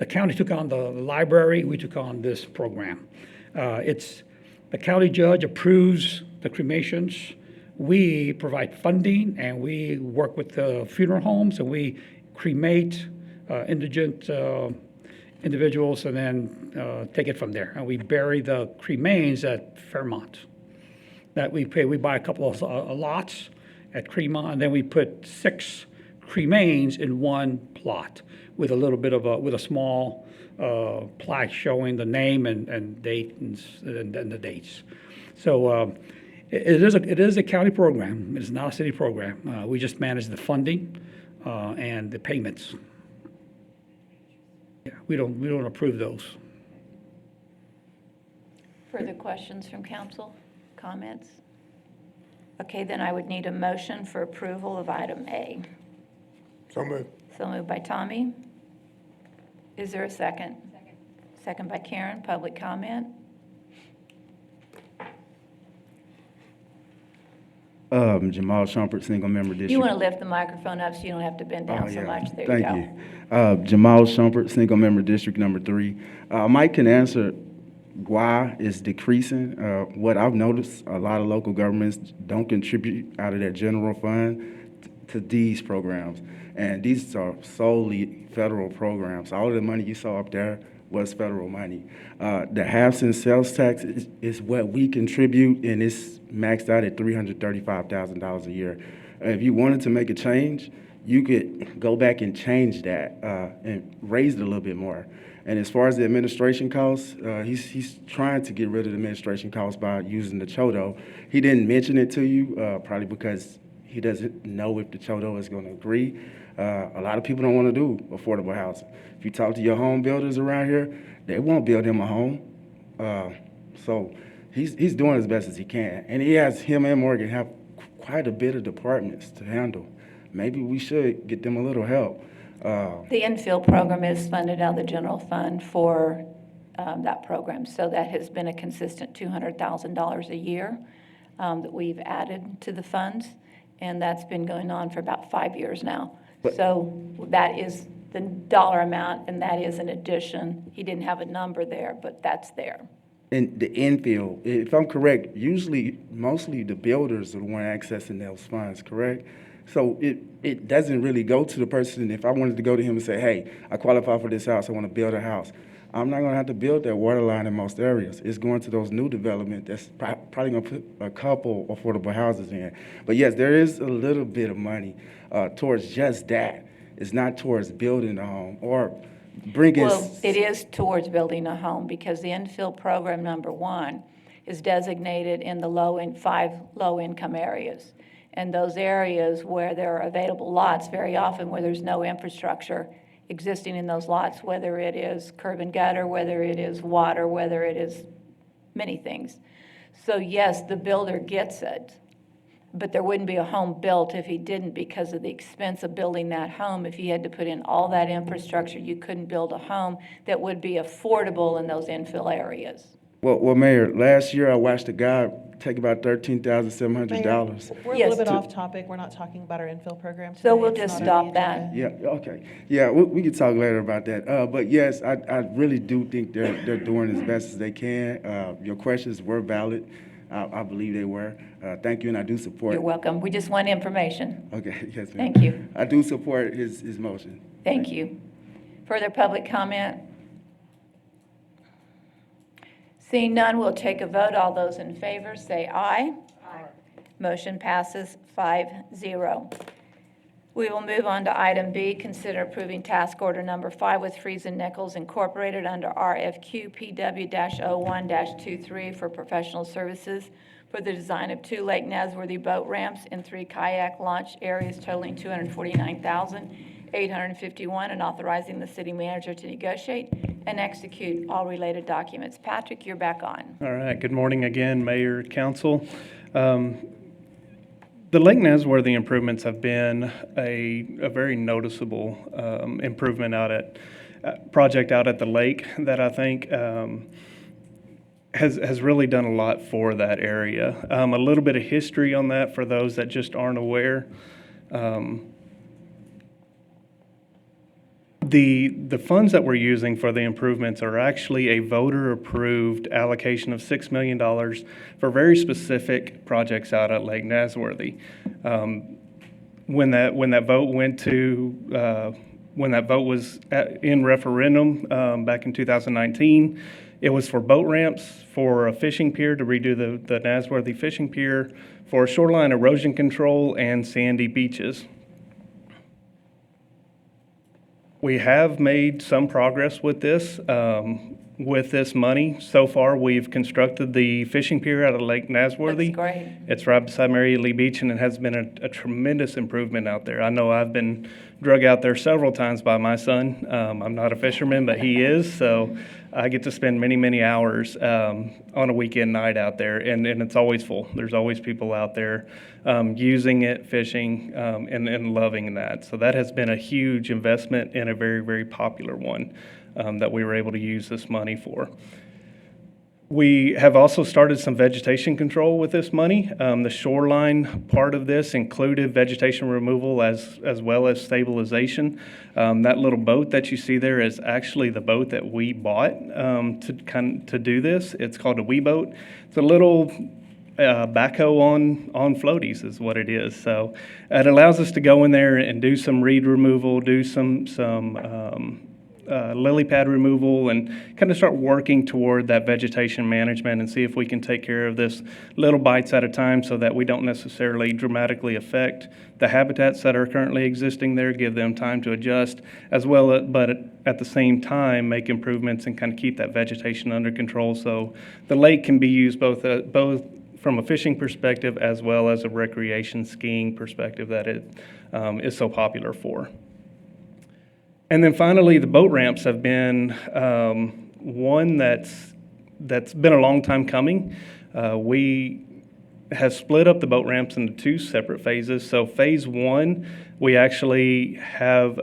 county took on the library, we took on this program. The county judge approves the cremations. We provide funding, and we work with the funeral homes, and we cremate indigent individuals, and then take it from there. And we bury the cremains at Fairmont. That we buy a couple of lots at Cremont, and then we put 6 cremains in one plot with a little bit of with a small plaque showing the name and date and the dates. So it is a county program. It is not a city program. We just manage the funding and the payments. Yeah, we don't approve those. Further questions from council? Comments? Okay, then I would need a motion for approval of item A. So moved. So moved by Tommy. Is there a second? Second by Karen. Public comment? Jamal Shumpert, single member district. You want to lift the microphone up so you don't have to bend down Oh, so yeah. much. There Thank you go. you. Jamal Shumpert, single member district number 3. Mike can answer why it's decreasing. What I've noticed, a lot of local governments don't contribute out of their general fund to these programs. And these are solely federal programs. All of the money you saw up there was federal money. The half cent sales tax is what we contribute, and it's maxed out at $335,000 a year. If you wanted to make a change, you could go back and change that and raise it a little bit more. And as far as the administration costs, he's trying to get rid of the administration costs by using the CHODO. He didn't mention it to you, probably because he doesn't know if the CHODO is going to agree. A lot of people don't want to do affordable housing. If you talk to your home builders around here, they won't build him a home. So he's doing as best as he can. And him and Morgan have quite a bit of departments to handle. Maybe we should get them a little help. The infill program is funded out of the general fund for that program. So that has been a consistent $200,000 a year that we've added to the funds. And that's been going on for about 5 years now. So that is the dollar amount, and that is an addition. He didn't have a number there, but that's there. And the infill, if I'm correct, mostly the builders are the one accessing those funds, correct? So it doesn't really go to the person. If I wanted to go to him and say, hey, I qualify for this house, I want to build a house, I'm not going to have to build that water line in most areas. It's going to those new development that's probably going to put a couple affordable houses in. But yes, there is a little bit of money towards just that. It's not towards building a home or bringing. Well, it is towards building a home because the infill program number 1 is designated in the 5 low-income areas. And those areas where there are available lots, very often where there's no infrastructure existing in those lots, whether it is curb and gutter, whether it is water, whether it is many things. So yes, the builder gets it, but there wouldn't be a home built if he didn't because of the expense of building that home. If you had to put in all that infrastructure, you couldn't build a home that would be affordable in those infill areas. Well, Mayor, last year I watched a guy take about $13,700. We're a Yes. little bit off topic. We're not talking about our infill program today. So we'll It's just not on the stop that. agenda. Yeah, okay. Yeah, we can talk later about that. But yes, I really do think they're doing as best as they can. Your questions were valid. I believe they were. Thank you, and I do support. You're welcome. We just want information. Okay, yes, ma'am. Thank you. I do support his motion. Thank you. Further public comment? Seeing none, we'll take a vote. All those in favor, say aye. Aye. Motion passes 5-0. We will move on to item B, consider approving task order number 5 with Friesen Nichols Incorporated under RFQ PW-01-23 for professional services for the design of 2 Lake Nasworthy boat ramps and 3 kayak launch areas totaling $249,851, and authorizing the city manager to negotiate and execute all related documents. Patrick, you're back on. All right, good morning again, Mayor, Council. The Lake Nasworthy improvements have been a very noticeable improvement project out at the lake that I think has really done a lot for that area. A little bit of history on that for those that just aren't aware. The funds that we're using for the improvements are actually a voter-approved allocation of $6 million for very specific projects out at Lake Nasworthy. When that vote was in referendum back in 2019, it was for boat ramps, for a fishing pier to redo the Nasworthy fishing pier, for shoreline erosion control, and sandy beaches. We have made some progress with this money. So far, we've constructed the fishing pier out of Lake Nasworthy. Looks great. It's right beside Mary Lee Beach, and it has been a tremendous improvement out there. I know I've been drug out there several times by my son. I'm not a fisherman, but he is, so I get to spend many, many hours on a weekend night out there, and it's always full. There's always people out there using it, fishing, and loving that. So that has been a huge investment and a very, very popular one that we were able to use this money for. We have also started some vegetation control with this money. The shoreline part of this included vegetation removal as well as stabilization. That little boat that you see there is actually the boat that we bought to do this. It's called a wee boat. It's a little backhoe on floaties is what it is. So it allows us to go in there and do some reed removal, do some lily pad removal, and kind of start working toward that vegetation management and see if we can take care of this little bites at a time so that we don't necessarily dramatically affect the habitats that are currently existing there, give them time to adjust, but at the same time make improvements and kind of keep that vegetation under control so the lake can be used both from a fishing perspective as well as a recreation skiing perspective that it is so popular for. And then finally, the boat ramps have been one that's been a long time coming. We have split up the boat ramps into 2 separate phases. So phase 1, we actually have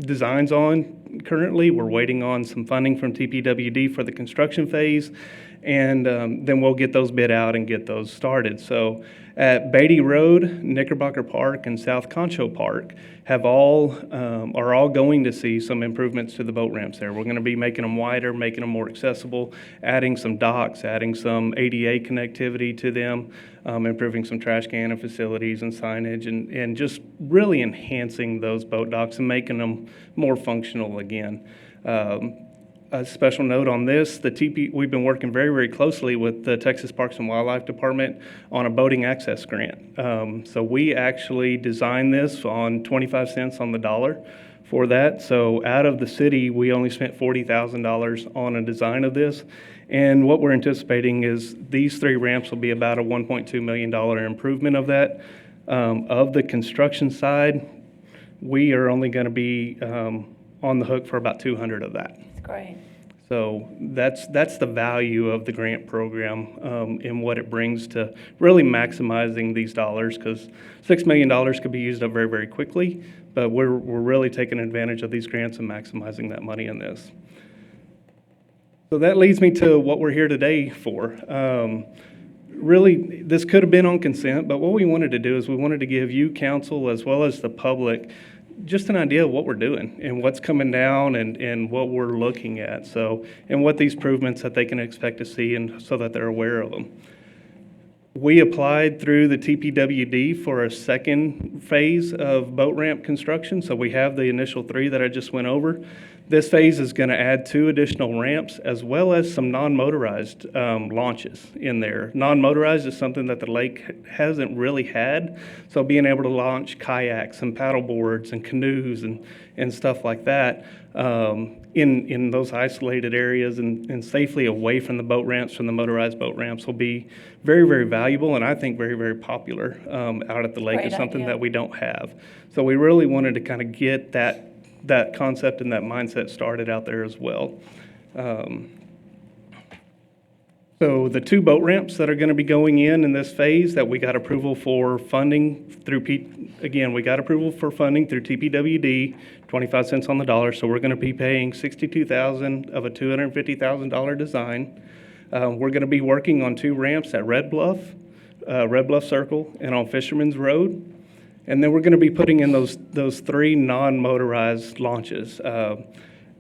designs on currently. We're waiting on some funding from TPWD for the construction phase, and then we'll get those bid out and get those started. So at Beatty Road, Knickerbocker Park, and South Concho Park are all going to see some improvements to the boat ramps there. We're going to be making them wider, making them more accessible, adding some docks, adding some ADA connectivity to them, improving some trash can and facilities and signage, and just really enhancing those boat docks and making them more functional again. A special note on this, we've been working very, very closely with the Texas Parks and Wildlife Department on a boating access grant. So we actually designed this on 25 cents on the dollar for that. So out of the city, we only spent $40,000 on a design of this. And what we're anticipating is these 3 ramps will be about a $1.2 million improvement of that. Of the construction side, we are only going to be on the hook for about 200 of that. Great. So that's the value of the grant program and what it brings to really maximizing these dollars, because $6 million could be used up very, very quickly, but we're really taking advantage of these grants and maximizing that money in this. So that leads me to what we're here today for. Really, this could have been on consent, but what we wanted to do is we wanted to give you, council, as well as the public, just an idea of what we're doing and what's coming down and what we're looking at. So, and what these improvements that they can expect to see, and so that they're aware of them. We applied through the TPWD for a second phase of boat ramp construction. So we have the initial 3 that I just went over. This phase is going to add 2 additional ramps, as well as some non-motorized launches in there. Non-motorized is something that the lake hasn't really had. So being able to launch kayaks and paddle boards and canoes and stuff like that in those isolated areas and safely away from the boat ramps, from the motorized boat ramps, will be very, very valuable, and I think very, very popular out at the lake. Great Is something idea. that we don't have. So we really wanted to kind of get that concept and that mindset started out there as well. So the 2 boat ramps that are going to be going in this phase that we got approval for funding through, we got approval for funding through TPWD, 25 cents on the dollar. So we're going to be paying $62,000 of a $250,000 design. We're going to be working on 2 ramps at Red Bluff Circle, and on Fisherman's Road. And then we're going to be putting in those 3 non-motorized launches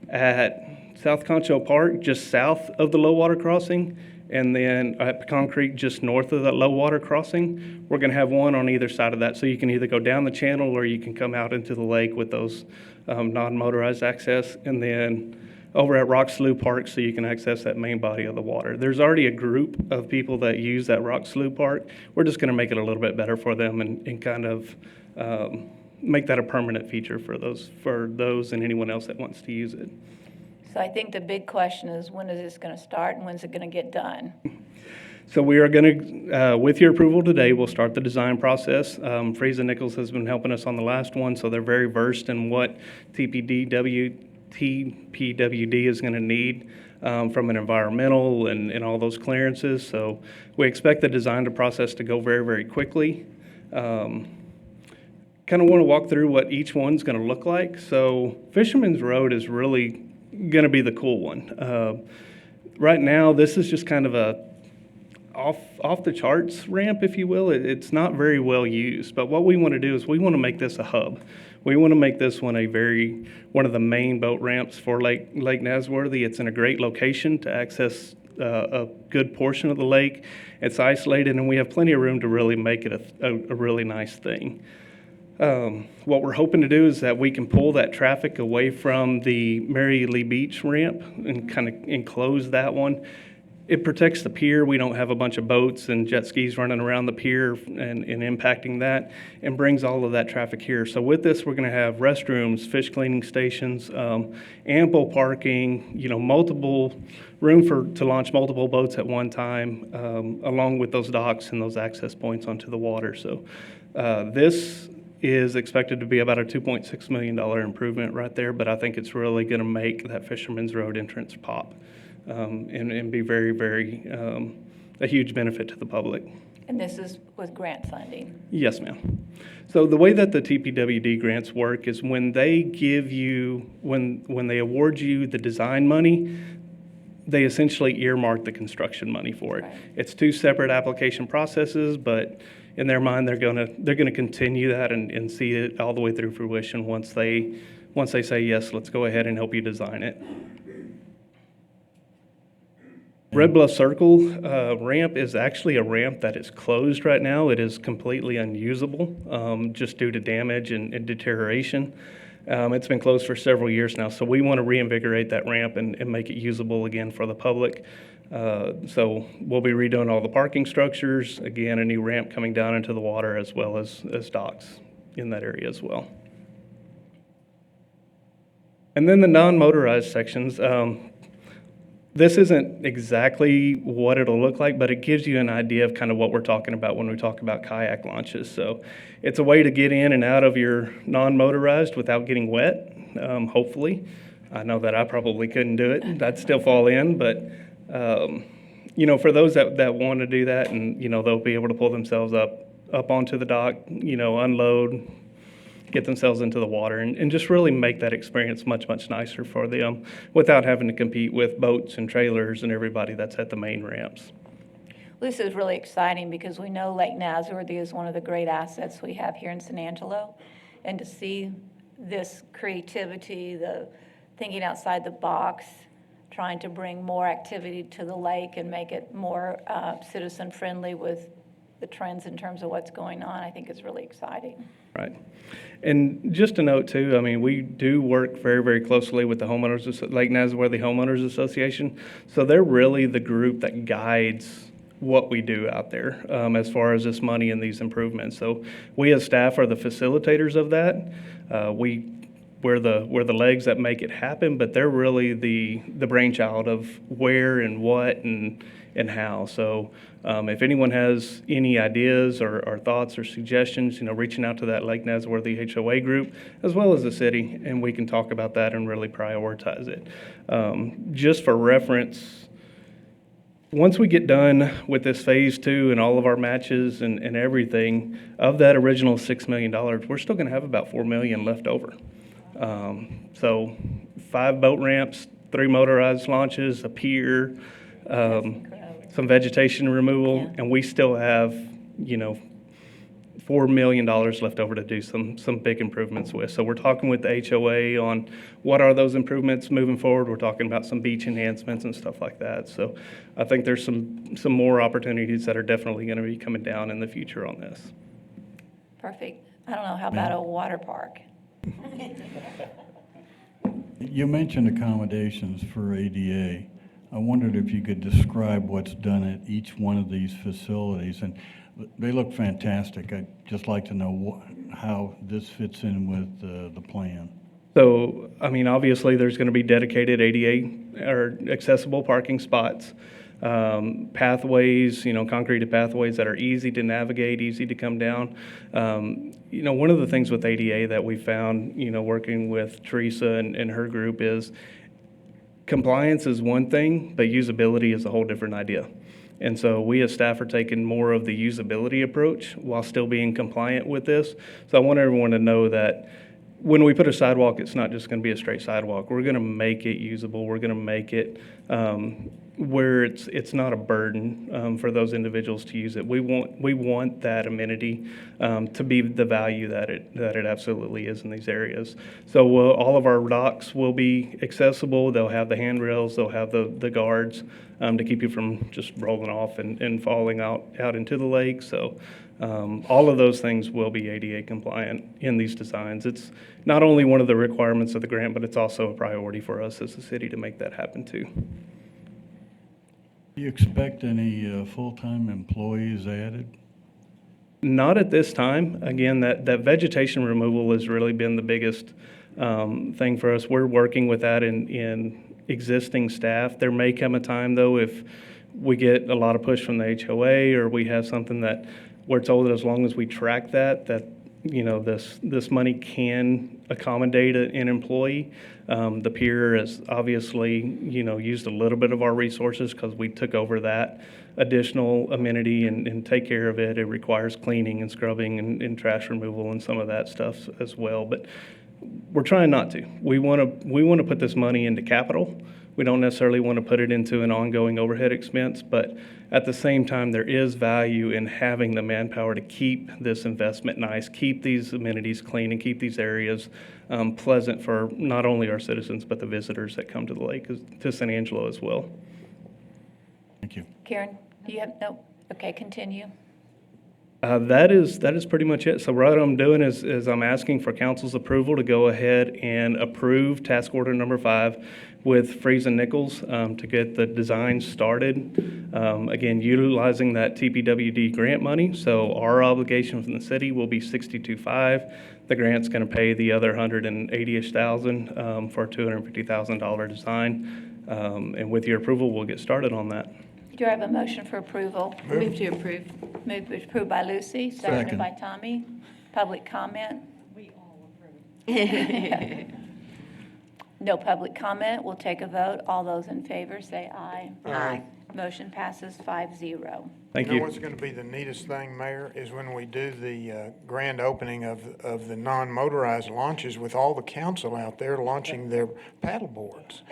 at South Concho Park, just south of the low water crossing, and then at Pecan Creek, just north of that low water crossing. We're going to have one on either side of that, so you can either go down the channel or you can come out into the lake with those non-motorized access, and then over at Rock Slough Park, so you can access that main body of the water. There's already a group of people that use that Rock Slough Park. We're just going to make it a little bit better for them and kind of make that a permanent feature for those and anyone else that wants to use it. So I think the big question is, when is this going to start and when's it going to get done? So we are going to, with your approval today, we'll start the design process. Friesen Nichols has been helping us on the last one, so they're very versed in what TPWD is going to need from an environmental and all those clearances. So we expect the design process to go very, very quickly. Kind of want to walk through what each one's going to look like. So Fisherman's Road is really going to be the cool one. Right now, this is just kind of a off the charts ramp, if you will. It's not very well used, but what we want to do is we want to make this a hub. We want to make this one one of the main boat ramps for Lake Nasworthy. It's in a great location to access a good portion of the lake. It's isolated, and we have plenty of room to really make it a really nice thing. What we're hoping to do is that we can pull that traffic away from the Mary Lee Beach ramp and kind of enclose that one. It protects the pier. We don't have a bunch of boats and jet skis running around the pier and impacting that, and brings all of that traffic here. So with this, we're going to have restrooms, fish cleaning stations, ample parking, multiple room to launch multiple boats at one time, along with those docks and those access points onto the water. So this is expected to be about a $2.6 million improvement right there, but I think it's really going to make that Fisherman's Road entrance pop and be very, very a huge benefit to the public. And this is with grant funding? Yes, ma'am. So the way that the TPWD grants work is when they give you, when they award you the design money, they essentially earmark the construction money for it. Right. It's 2 separate application processes, but in their mind, they're gonna continue that and see it all the way through fruition once they say, yes, let's go ahead and help you design it. Red Bluff Circle ramp is actually a ramp that is closed right now. It is completely unusable just due to damage and deterioration. It's been closed for several years now, so we want to reinvigorate that ramp and make it usable again for the public. So we'll be redoing all the parking structures, again, a new ramp coming down into the water, as well as docks in that area as well. And then the non-motorized sections. This isn't exactly what it'll look like, but it gives you an idea of kind of what we're talking about when we talk about kayak launches. So it's a way to get in and out of your non-motorized without getting wet, hopefully. I know that I probably couldn't do it. I'd still fall in, but for those that want to do that, and they'll be able to pull themselves up onto the dock, unload, get themselves into the water and just really make that experience much, much nicer for them without having to compete with boats and trailers and everybody that's at the main ramps. This is really exciting because we know Lake Nazareth is one of the great assets we have here in San Angelo. And to see this creativity, the thinking outside the box, trying to bring more activity to the lake and make it more citizen-friendly with the trends in terms of what's going on, I think is really exciting. Right. And just a note too, I mean, we do work very, very closely with the Lake Nazareth Homeowners Association. So they're really the group that guides what we do out there as far as this money and these improvements. So we as staff are the facilitators of that. We're the legs that make it happen, but they're really the brainchild of where and what and how. So if anyone has any ideas or thoughts or suggestions, reaching out to that Lake Nazareth HOA group as well as the city, and we can talk about that and really prioritize it. Just for reference, once we get done with this phase 2 and all of our matches and everything, of that original $6 million, we're still going to have about $4 million left over. So 5 boat ramps, 3 motorized launches, a pier, some vegetation removal, and we still have, $4 million left over to do some big improvements with. So we're talking with the HOA on what are those improvements moving forward. We're talking about some beach enhancements and stuff like that. So I think there's some more opportunities that are definitely going to be coming down in the future on this. Perfect. I don't know, how about a water park? You mentioned accommodations for ADA. I wondered if you could describe what's done at each one of these facilities, and they look fantastic. I'd just like to know how this fits in with the plan. So, I mean, obviously, there's going to be dedicated ADA or accessible parking spots, pathways, concrete pathways that are easy to navigate, easy to come down. One of the things with ADA that we found, working with Teresa and her group is compliance is one thing, but usability is a whole different idea. And so we as staff are taking more of the usability approach while still being compliant with this. So I want everyone to know that when we put a sidewalk, it's not just going to be a straight sidewalk. We're going to make it usable. We're going to make it where it's not a burden for those individuals to use it. We want that amenity to be the value that it absolutely is in these areas. So all of our docks will be accessible. They'll have the handrails. They'll have the guards to keep you from just rolling off and falling out into the lake. So all of those things will be ADA compliant in these designs. It's not only one of the requirements of the grant, but it's also a priority for us as a city to make that happen too. Do you expect any full-time employees added? Not at this time. Again, that vegetation removal has really been the biggest thing for us. We're working with that in existing staff. There may come a time, though, if we get a lot of push from the HOA or we have something that we're told that as long as we track that this money can accommodate an employee. The pier has obviously, used a little bit of our resources because we took over that additional amenity and take care of it. It requires cleaning and scrubbing and trash removal and some of that stuff as well. But we're trying not to. We want to put this money into capital. We don't necessarily want to put it into an ongoing overhead expense, but at the same time, there is value in having the manpower to keep this investment nice, keep these amenities clean, and keep these areas pleasant for not only our citizens, but the visitors that come to the lake, to San Angelo as well. Thank you. Karen, do you have, no? Okay, continue. That is pretty much it. So what I'm doing is I'm asking for council's approval to go ahead and approve task order number 5 with Freeze and Nichols to get the design started. Again, utilizing that TPWD grant money. So our obligation from the city will be $62,500. The grant's going to pay the other $180,000-ish for a $250,000 design. And with your approval, we'll get started on that. Do I have a motion for approval? Move to approve. Moved approved by Lucy, seconded Second. by Tommy. Public comment? We all approve. No public comment. We'll take a vote. All those in favor say aye. Aye. Motion passes 5-0. Thank You know you. what's going to be the neatest thing, Mayor, is when we do the grand opening of the non-motorized launches with all the council out there launching their paddle boards.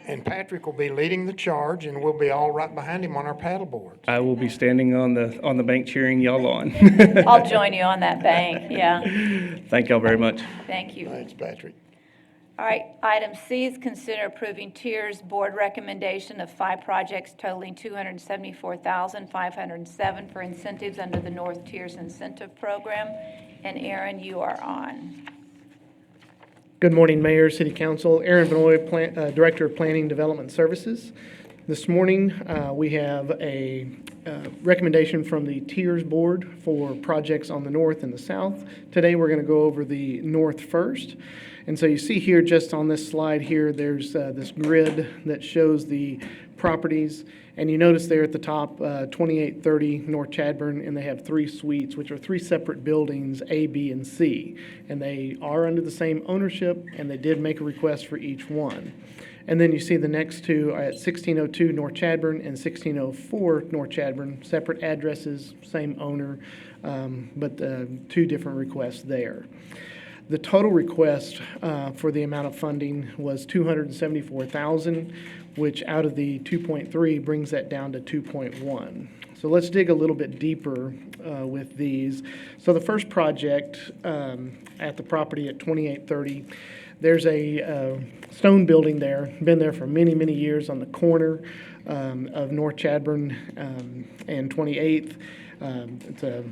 And Patrick will be leading the charge, and we'll be all right behind him on our paddle boards. I will be standing on the bank cheering y'all on. I'll join you on that bank, yeah. Thank y'all very much. Thank you. Thanks, Patrick. All right, item C is consider approving Tiers Board recommendation of 5 projects totaling $274,507 for incentives under the North Tiers Incentive Program. And Aaron, you are on. Good morning, Mayor, City Council. Aaron Benoit, Director of Planning Development Services. This morning, we have a recommendation from the Tiers Board for projects on the north and the south. Today, we're going to go over the north first. And so you see here, just on this slide here, there's this grid that shows the properties. And you notice there at the top, 2830 North Chadbourn, and they have 3 suites, which are 3 separate buildings, A, B, and C. And they are under the same ownership, and they did make a request for each one. And then you see the next 2 are at 1602 North Chadbourn and 1604 North Chadbourn, separate addresses, same owner, but 2 different requests there. The total request for the amount of funding was $274,000, which out of the 2.3 brings that down to 2.1. So let's dig a little bit deeper with these. So the first project at the property at 2830, there's a stone building there, been there for many, many years on the corner of North Chadbourn and 28th. It's a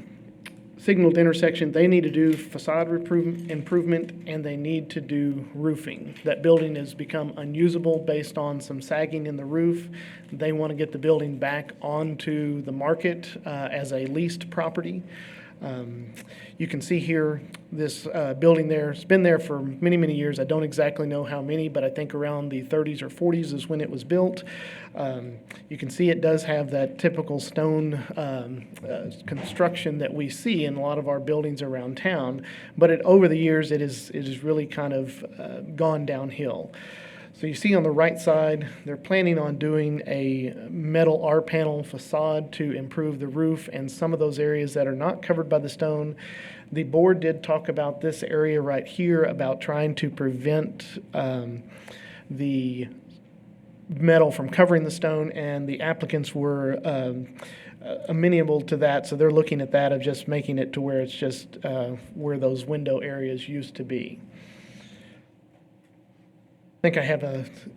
signaled intersection. They need to do facade improvement, and they need to do roofing. That building has become unusable based on some sagging in the roof. They want to get the building back onto the market as a leased property. You can see here this building there. It's been there for many, many years. I don't exactly know how many, but I think around the 30s or 40s is when it was built. You can see it does have that typical stone construction that we see in a lot of our buildings around town, but over the years it is really kind of gone downhill. So you see on the right side, they're planning on doing a metal R-panel facade to improve the roof and some of those areas that are not covered by the stone. The board did talk about this area right here about trying to prevent the metal from covering the stone, and the applicants were amenable to that, so they're looking at that of just making it to where it's just where those window areas used to be. I think I have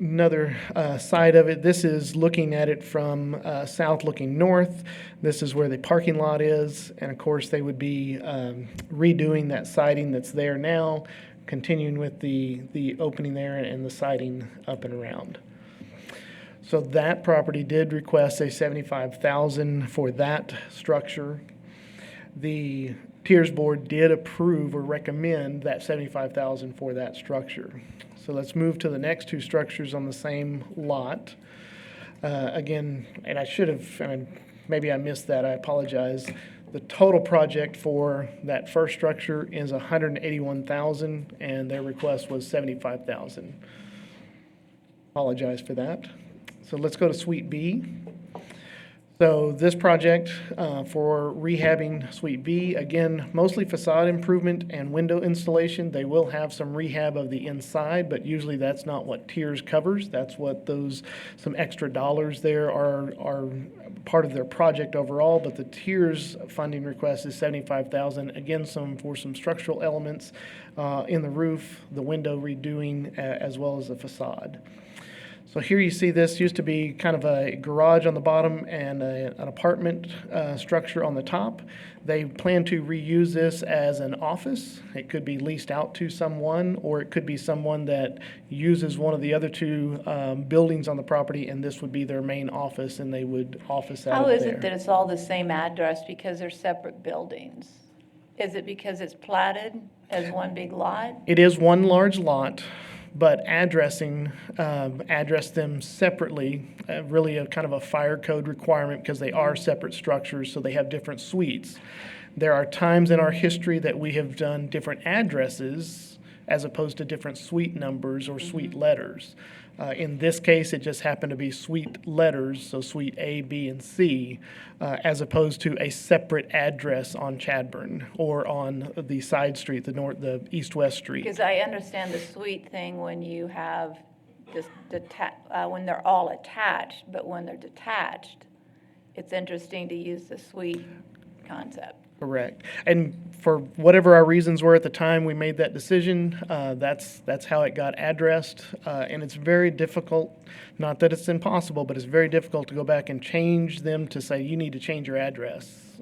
another side of it. This is looking at it from south looking north. This is where the parking lot is, and of course they would be redoing that siding that's there now, continuing with the opening there and the siding up and around. So that property did request a $75,000 for that structure. The Tiers Board did approve or recommend that $75,000 for that structure. So let's move to the next 2 structures on the same lot. Again, and I should have, maybe I missed that, I apologize. The total project for that first structure is $181,000, and their request was $75,000. Apologize for that. So let's go to Suite B. So this project for rehabbing Suite B, again, mostly facade improvement and window installation. They will have some rehab of the inside, but usually that's not what Tiers covers. That's what some extra dollars there are part of their project overall, but the Tiers funding request is $75,000. Again, for some structural elements in the roof, the window redoing, as well as the facade. So here you see this used to be kind of a garage on the bottom and an apartment structure on the top. They plan to reuse this as an office. It could be leased out to someone, or it could be someone that uses one of the other 2 buildings on the property, and this would be their main office, and they would office out of there. How is it that it's all the same address because they're separate buildings? Is it because it's platted as one big lot? It is one large lot, but address them separately, really a kind of a fire code requirement because they are separate structures, so they have different suites. There are times in our history that we have done different addresses as opposed to different suite numbers or suite letters. In this case, it just happened to be suite letters, so suite A, B, and C, as opposed to a separate address on Chadburn or on the side street, the east-west street. Because I understand the suite thing when you have just when they're all attached, but when they're detached, it's interesting to use the suite concept. Correct. And for whatever our reasons were at the time we made that decision, that's how it got addressed. And it's very difficult, not that it's impossible, but it's very difficult to go back and change them to say, you need to change your address.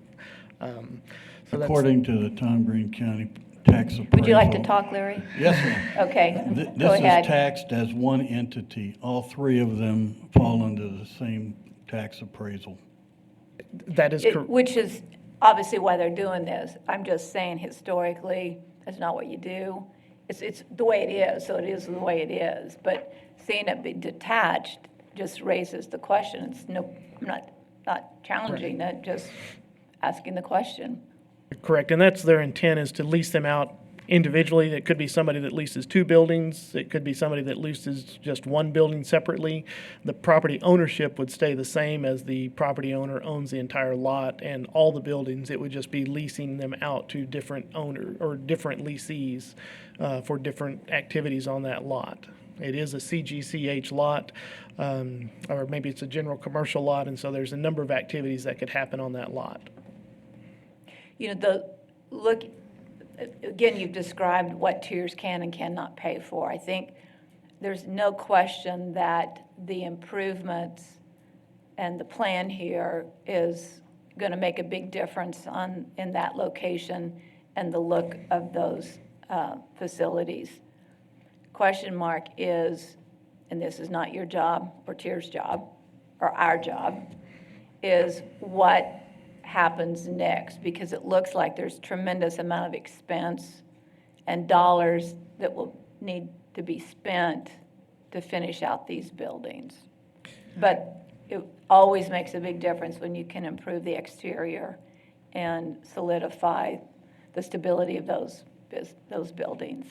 According to the Tom Green County tax appraisal. Would you like to talk, Larry? Yes, ma'am. Okay, This go ahead. is taxed as one entity. All three of them fall under the same tax appraisal. That is correct. Which is obviously why they're doing this. I'm just saying historically, that's not what you do. It's the way it is, so it is the way it is. But seeing it be detached just raises the question. It's I'm not challenging it, just asking the question. Correct, and that's their intent, is to lease them out individually. It could be somebody that leases two buildings. It could be somebody that leases just one building separately. The property ownership would stay the same as the property owner owns the entire lot and all the buildings. It would just be leasing them out to different owner or different leasees for different activities on that lot. It is a CGCH lot, or maybe it's a general commercial lot, and so there's a number of activities that could happen on that lot. You know, again, you've described what tiers can and cannot pay for. I think there's no question that the improvements and the plan here is going to make a big difference in that location and the look of those facilities. Question mark is, and this is not your job or Tier's job or our job, is what happens next, because it looks like there's tremendous amount of expense and dollars that will need to be spent to finish out these buildings. But it always makes a big difference when you can improve the exterior and solidify the stability of those buildings.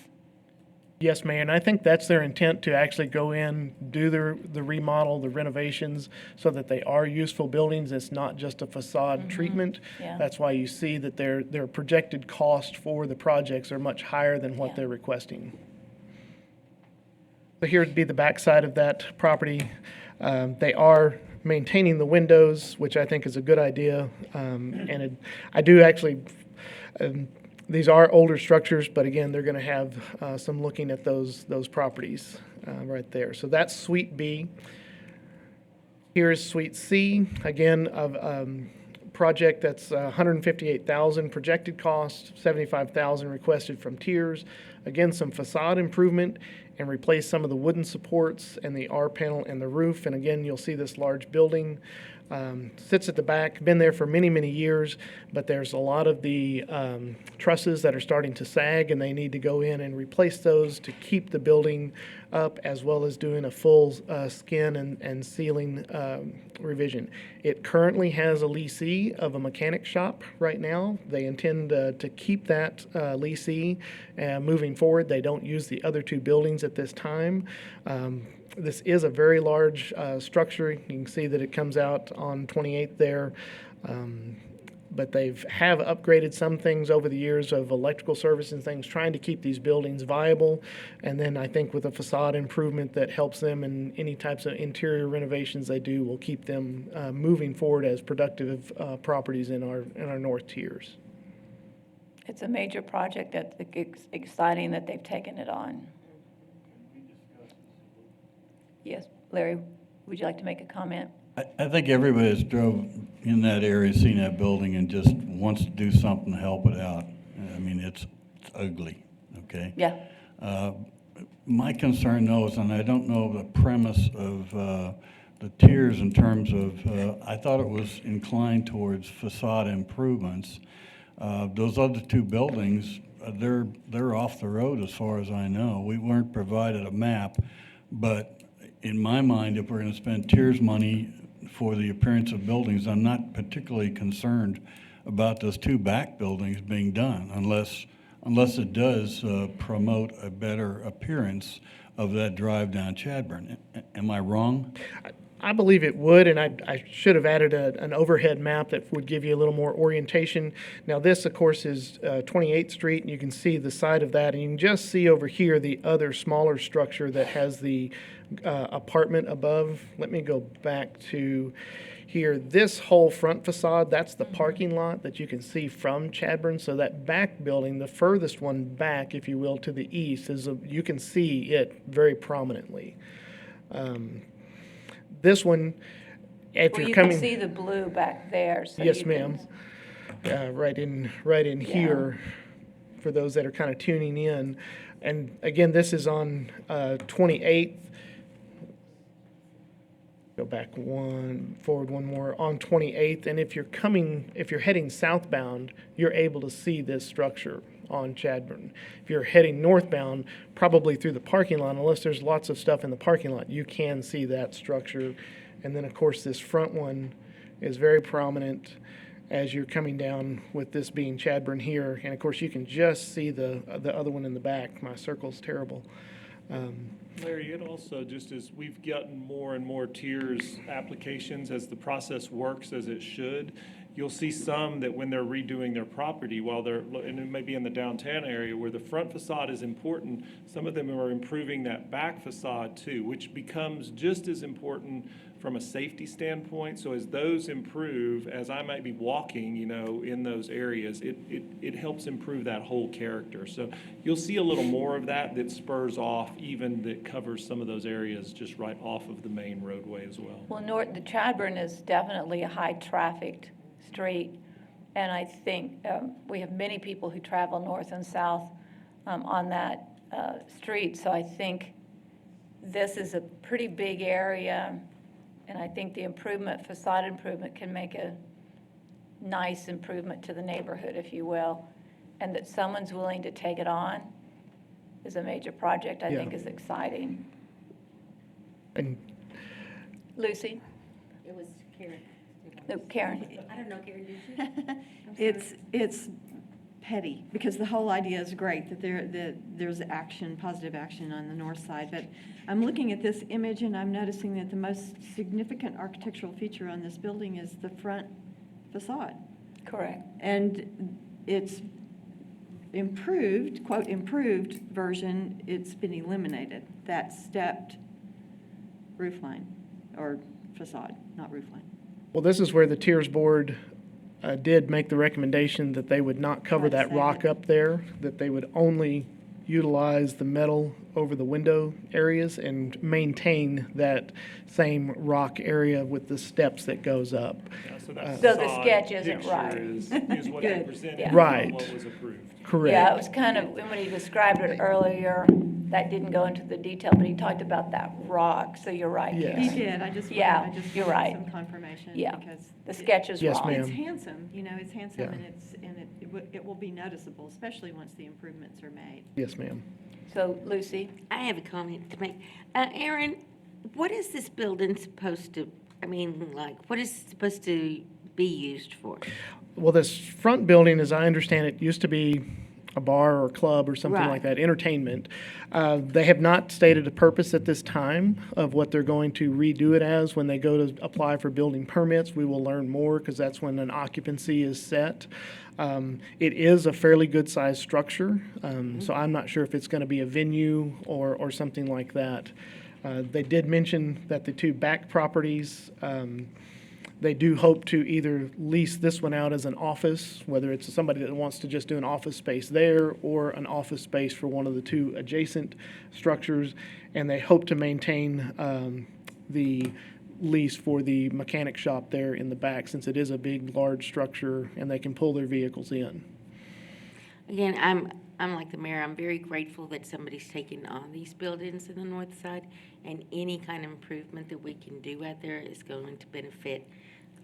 Yes, Mayor, and I think that's their intent, to actually go in, do the remodel, the renovations, so that they are useful buildings. It's not just a facade treatment. Yeah. That's why you see that their projected cost for the projects are much higher than what they're requesting. So here would be the backside of that property. They are maintaining the windows, which I think is a good idea. I do actually. These are older structures, but again, they're going to have some looking at those properties right there. So that's Suite B. Here's Suite C, again, of project that's $158,000 projected cost, $75,000 requested from Tiers. Again, some facade improvement and replace some of the wooden supports and the R panel and the roof. And again, you'll see this large building. Sits at the back, been there for many, many years, but there's a lot of the trusses that are starting to sag, and they need to go in and replace those to keep the building up, as well as doing a full skin and ceiling revision. It currently has a leasee of a mechanic shop right now. They intend to keep that leasee moving forward. They don't use the other two buildings at this time. This is a very large structure. You can see that it comes out on 28th there. But they have upgraded some things over the years of electrical service and things, trying to keep these buildings viable. And then I think with a facade improvement that helps them in any types of interior renovations they do, will keep them moving forward as productive properties in our north tiers. It's a major project that's exciting that they've taken it on. Yes, Larry, would you like to make a comment? I think everybody that's drove in that area, seen that building, and just wants to do something to help it out. I mean, it's ugly, okay? Yeah. My concern, though, is, and I don't know the premise of the tiers in terms of, I thought it was inclined towards facade improvements. Those other two buildings, they're off the road as far as I know. We weren't provided a map, but in my mind, if we're going to spend Tiers money for the appearance of buildings, I'm not particularly concerned about those two back buildings being done, unless unless it does promote a better appearance of that drive down Chadburn. Am I wrong? I believe it would, and I should have added an overhead map that would give you a little more orientation. Now, this, of course, is 28th Street, and you can see the side of that, and you can just see over here the other smaller structure that has the apartment above. Let me go back to here. This whole front facade, that's the parking lot that you can see from Chadburn. So that back building, the furthest one back, if you will, to the east, you can see it very prominently. This one, if Well, you're you coming, can see the blue back there. So yes, you ma'am, right in here, for those that are kind of tuning in. And again, this is on 28th. Go back forward one more, on 28th. And if you're heading southbound, you're able to see this structure on Chadburn. If you're heading northbound, probably through the parking lot, unless there's lots of stuff in the parking lot, you can see that structure. And then, of course, this front one is very prominent as you're coming down, with this being Chadburn here. And, of course, you can just see the other one in the back. My circle's terrible. Larry, it also, just as we've gotten more and more tiers applications, as the process works as it should, you'll see some that when they're redoing their property, and it may be in the downtown area where the front facade is important, some of them are improving that back facade too, which becomes just as important from a safety standpoint. So as those improve, as I might be walking, in those areas, it helps improve that whole character. So you'll see a little more of that spurs off, even that covers some of those areas just right off of the main roadway as well. Well, the Chadburn is definitely a high-trafficked street, and I think we have many people who travel north and south on that street. So I think this is a pretty big area, and I think the facade improvement can make a nice improvement to the neighborhood, if you will, and that someone's willing to take it on is a major project. I think is exciting. And Lucy? It was Karen. No, Karen. I don't know, Karen, did you? It's petty, because the whole idea is great, that there's action, positive action on the north side. But I'm looking at this image and I'm noticing that the most significant architectural feature on this building is the front facade. Correct. And it's improved, quote, improved version, it's been eliminated, that stepped roofline, or facade, not roofline. well, this is where the Tiers Board did make the recommendation that they would not cover that rock up there, that they would only utilize the metal over the window areas and maintain that same rock area with the steps that goes up. Yeah, so that So the facade sketch isn't picture right. is what they presented, Yeah. not Right. what was approved. Correct. Yeah, it was kind of, when he described it earlier, that didn't go into the detail, but he talked about that rock, so you're right. Yes. He Karen. did, I just You're wanted right. some confirmation. Yeah, Because the sketch is Yes, wrong. ma'am. it's handsome, it's handsome, Yeah. and it will be noticeable, especially once the improvements are made. Yes, ma'am. So, Lucy? I have a comment to make. Aaron, what is this building supposed to, what is it supposed to be used for? Well, this front building, as I understand it, used to be a bar or club or something Right. like that, entertainment. They have not stated a purpose at this time of what they're going to redo it as. When they go to apply for building permits, we will learn more, because that's when an occupancy is set. It is a fairly good-sized structure, so I'm not sure if it's going to be a venue or something like that. They did mention that the two back properties, they do hope to either lease this one out as an office, whether it's somebody that wants to just do an office space there or an office space for one of the two adjacent structures. And they hope to maintain the lease for the mechanic shop there in the back, since it is a big, large structure and they can pull their vehicles in. Again, I'm like the mayor, I'm very grateful that somebody's taking on these buildings in the north side, and any kind of improvement that we can do out there is going to benefit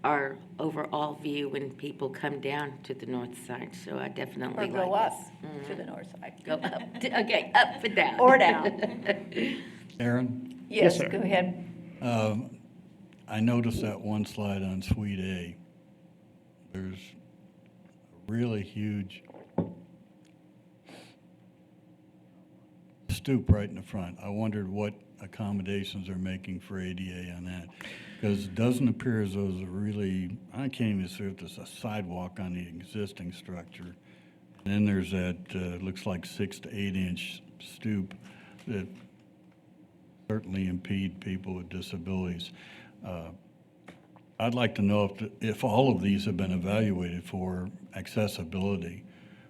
our overall view when people come down to the north side. So I definitely Or like go up this. to the north side. Go up. Okay, up and down. Or down. Aaron, Yes, sir. go ahead. I noticed that one slide on Suite A. There's a really huge stoop right in the front. I wondered what accommodations they're making for ADA on that. Because it doesn't appear as though there's a really, I can't even see if there's a sidewalk on the existing structure. And then there's that, looks like 6 to 8 inch stoop that certainly impede people with disabilities. I'd like to know if all of these have been evaluated for accessibility,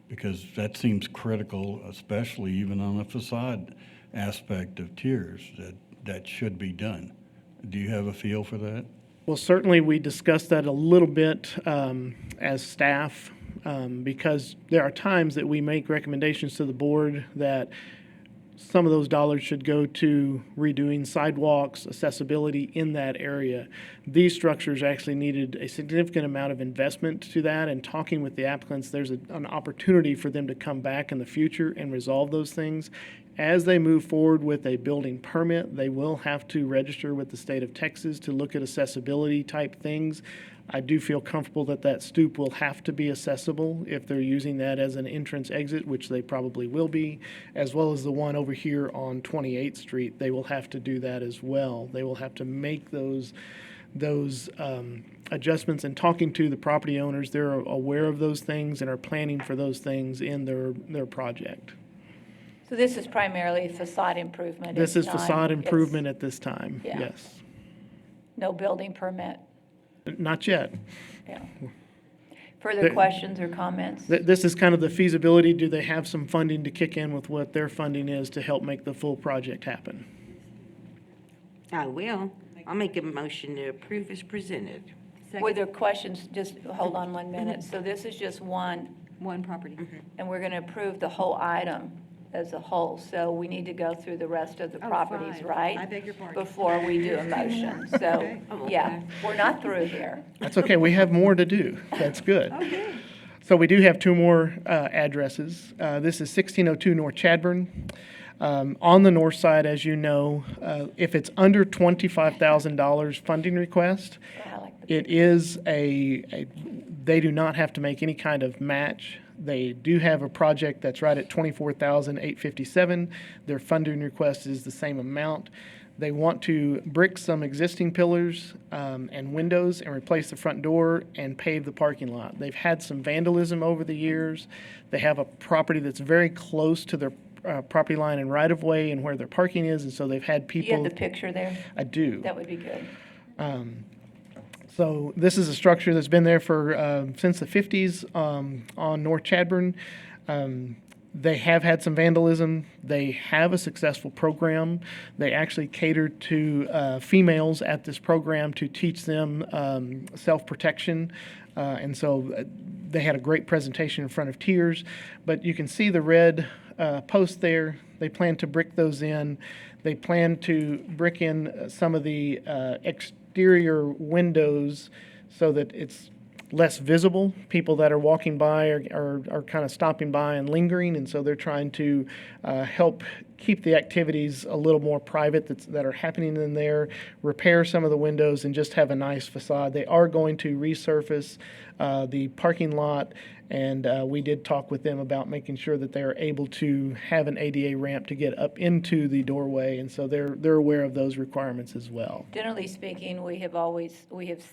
because that seems critical, especially even on the facade aspect of tiers, that should be done. Do you have a feel for that? Well, certainly we discussed that a little bit as staff because there are times that we make recommendations to the board that some of those dollars should go to redoing sidewalks, accessibility in that area. These structures actually needed a significant amount of investment to that, and talking with the applicants, there's an opportunity for them to come back in the future and resolve those things. As they move forward with a building permit, they will have to register with the state of Texas to look at accessibility type things. I do feel comfortable that that stoop will have to be accessible if they're using that as an entrance exit, which they probably will be, as well as the one over here on 28th Street. They will have to do that as well. They will have to make those adjustments, and talking to the property owners, they're aware of those things and are planning for those things in their project. So this is primarily facade improvement? This is It's not- facade it's- improvement at this time, Yeah. yes. No building permit? Not yet. Yeah. Further questions or comments? This is kind of the feasibility. Do they have some funding to kick in with what their funding is to help make the full project happen? I will. I'll make a motion to approve as presented. Were there questions? Just hold on 1 minute. So this is just one, property. and we're going to approve the whole item as a whole. So we need to go through the rest of the properties, 5. right? I beg your pardon. Before we do a motion. So, yeah, we're not through here. That's okay. We have more to do. That's good. Okay. So we do have 2 more addresses. This is 1602 North Chadbourn. On the north side, as you know, if it's under $25,000 funding request, it is they do not have to make any kind of match. They do have a project that's right at $24,857. Their funding request is the same amount. They want to brick some existing pillars and windows and replace the front door and pave the parking lot. They've had some vandalism over the years. They have a property that's very close to their property line and right-of-way and where their parking is, and so they've had Do you people. have the picture there? I do. That would be good. So this is a structure that's been there for since the 50s on North Chadbourn. They have had some vandalism. They have a successful program. They actually catered to females at this program to teach them self-protection. And so they had a great presentation in front of tiers. But you can see the red posts there. They plan to brick those in. They plan to brick in some of the exterior windows so that it's less visible. People that are walking by are kind of stopping by and lingering, and so they're trying to help keep the activities a little more private that are happening in there, repair some of the windows, and just have a nice facade. They are going to resurface the parking lot, and we did talk with them about making sure that they are able to have an ADA ramp to get up into the doorway, and so they're aware of those requirements as well. Generally speaking, we have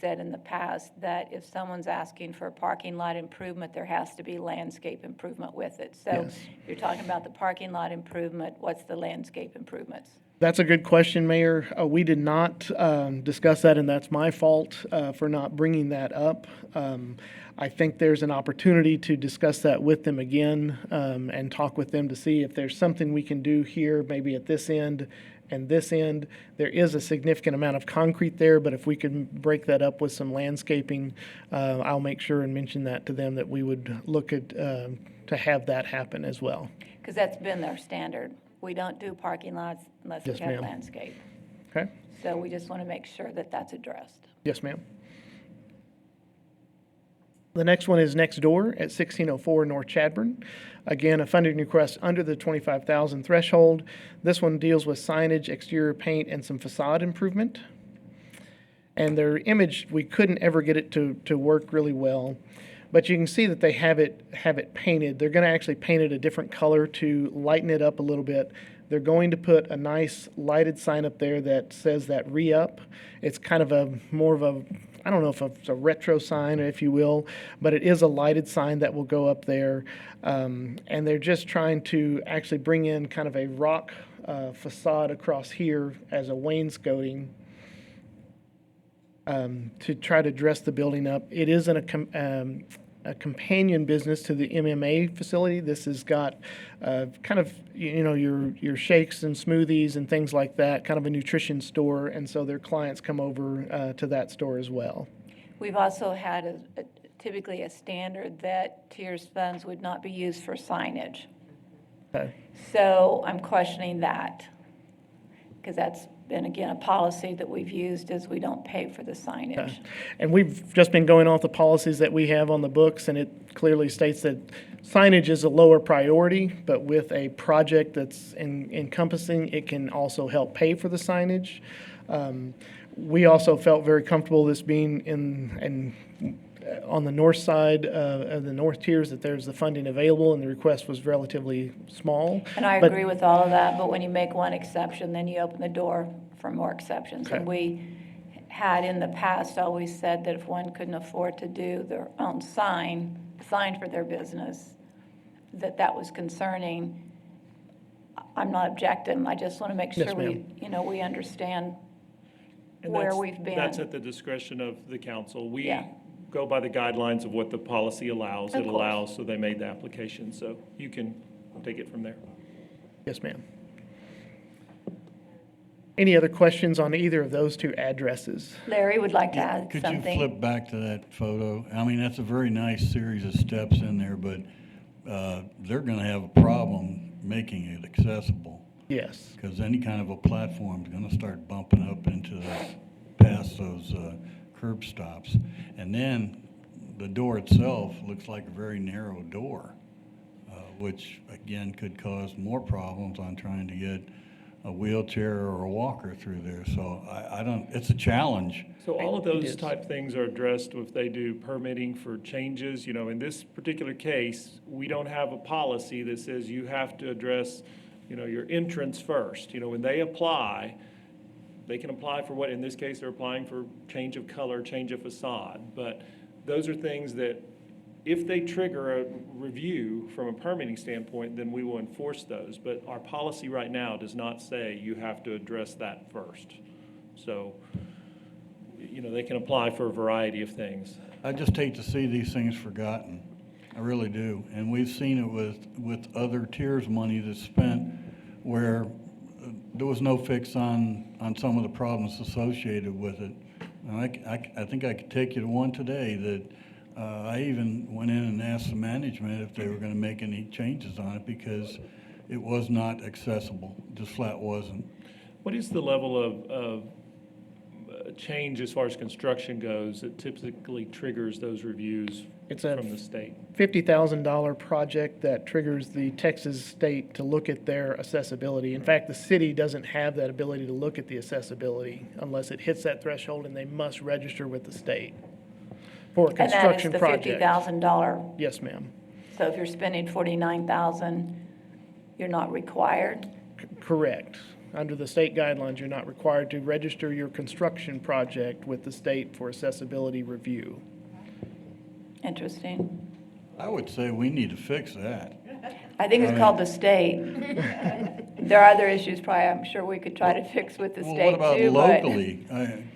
said in the past that if someone's asking for a parking lot improvement, there has to be landscape improvement with it. So Yes. you're talking about the parking lot improvement. What's the landscape improvements? That's a good question, Mayor. We did not discuss that, and that's my fault for not bringing that up. I think there's an opportunity to discuss that with them again and talk with them to see if there's something we can do here, maybe at this end and this end. There is a significant amount of concrete there, but if we could break that up with some landscaping, I'll make sure and mention that to them, that we would look at to have that happen as well. Because that's been their standard. We don't do parking lots unless we Yes, have ma'am. landscape. Okay? So we just want to make sure that that's addressed. Yes, ma'am. The next one is next door at 1604 North Chadbourn. Again, a funding request under the $25,000 threshold. This one deals with signage, exterior paint, and some facade improvement. And their image, we couldn't ever get it to work really well. But you can see that they have it painted. They're going to actually paint it a different color to lighten it up a little bit. They're going to put a nice lighted sign up there that says that re-up. It's kind of more of a, I don't know if it's a retro sign, if you will, but it is a lighted sign that will go up there. And they're just trying to actually bring in kind of a rock facade across here as a wainscoting to try to dress the building up. It is a companion business to the MMA facility. This has got kind of, your shakes and smoothies and things like that, kind of a nutrition store, and so their clients come over to that store as well. We've also had typically a standard that tiers funds would not be used for signage. Okay. So I'm questioning that, because that's been, again, a policy that we've used is we don't pay for the signage. Okay. And we've just been going off the policies that we have on the books, and it clearly states that signage is a lower priority, but with a project that's encompassing, it can also help pay for the signage. We also felt very comfortable this being on the north side of the north tiers, that there's the funding available, and the request was relatively small. And I agree with all of that, but when you make one exception, then you open the door for more exceptions. Okay. And we had in the past always said that if one couldn't afford to do their own sign for their business, that was concerning. I'm not objecting, I just want to make Yes, sure we understand And where that's- we've been. That's at the discretion of the council. We Yeah. go by the guidelines of what the policy allows. Of It course. allows, so they made the application, so you can take it from there. Yes, ma'am. Any other questions on either of those two addresses? Larry would like to add Could something. you flip back to that photo? I mean, that's a very nice series of steps in there, but they're going to have a problem making it accessible. Yes. Because any kind of a platform is going to start bumping up into past those curb stops. And then the door itself looks like a very narrow door, which again could cause more problems on trying to get a wheelchair or a walker through there. So I don't, it's a challenge. So all of It those is. type things are addressed if they do permitting for changes. In this particular case, we don't have a policy that says you have to address, your entrance first. When they apply, they can apply for what, in this case, they're applying for change of color, change of facade. But those are things that, if they trigger a review from a permitting standpoint, then we will enforce those. But our policy right now does not say you have to address that first. So, they can apply for a variety of things. I just hate to see these things forgotten. I really do. And we've seen it with other tiers money that's spent where there was no fix on some of the problems associated with it. And I think I could take you to one today that I even went in and asked the management if they were going to make any changes on it because it was not accessible, just flat wasn't. What is the level of change as far as construction goes that typically triggers those reviews from the state? $50,000 project that triggers the Texas state to look at their accessibility. In fact, the city doesn't have that ability to look at the accessibility unless it hits that threshold, and they must register with the state for a construction project. And that is the $50,000. Yes, ma'am. So if you're spending $49,000, you're not required? Correct. Under the state guidelines, you're not required to register your construction project with the state for accessibility review. Interesting. I would say we need to fix that. I think it's called the state. There are other issues probably I'm sure we could try to fix with the Well, state what too, about but. locally?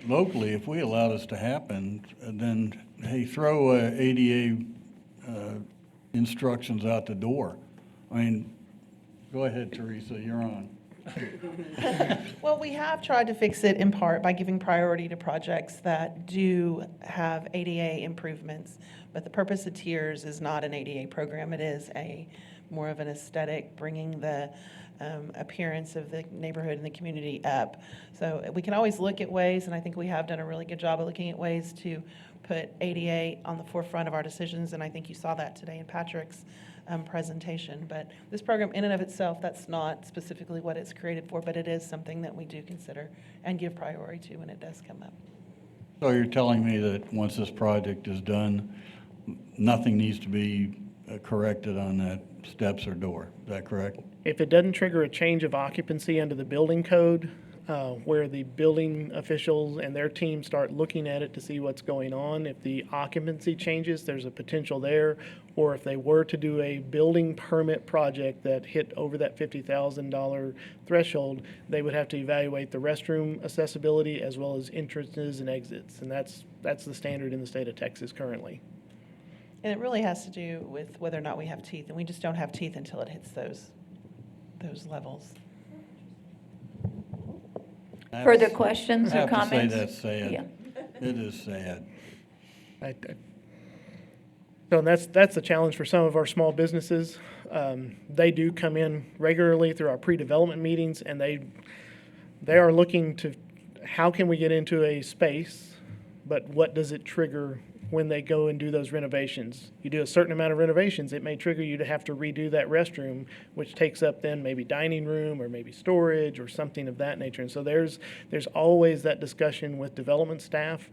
Locally, if we allow this to happen, then, hey, throw ADA instructions out the door. I mean, go ahead, Teresa, you're on. Well, we have tried to fix it in part by giving priority to projects that do have ADA improvements. But the purpose of tiers is not an ADA program. It is more of an aesthetic, bringing the appearance of the neighborhood and the community up. So we can always look at ways, and I think we have done a really good job of looking at ways to put ADA on the forefront of our decisions, and I think you saw that today in Patrick's presentation. But this program in and of itself, that's not specifically what it's created for, but it is something that we do consider and give priority to when it does come up. So you're telling me that once this project is done, nothing needs to be corrected on that steps or door. Is that correct? If it doesn't trigger a change of occupancy under the building code, where the building officials and their team start looking at it to see what's going on, if the occupancy changes, there's a potential there. Or if they were to do a building permit project that hit over that $50,000 threshold, they would have to evaluate the restroom accessibility as well as entrances and exits. And that's the standard in the state of Texas currently. And it really has to do with whether or not we have teeth, and we just don't have teeth until it hits those levels. Further questions or comments? I have to say that's sad. Yeah. It is sad. So that's a challenge for some of our small businesses. They do come in regularly through our pre-development meetings, and they are looking to how can we get into a space, but what does it trigger when they go and do those renovations? You do a certain amount of renovations, it may trigger you to have to redo that restroom, which takes up then maybe dining room or maybe storage or something of that nature. And so there's always that discussion with development staff.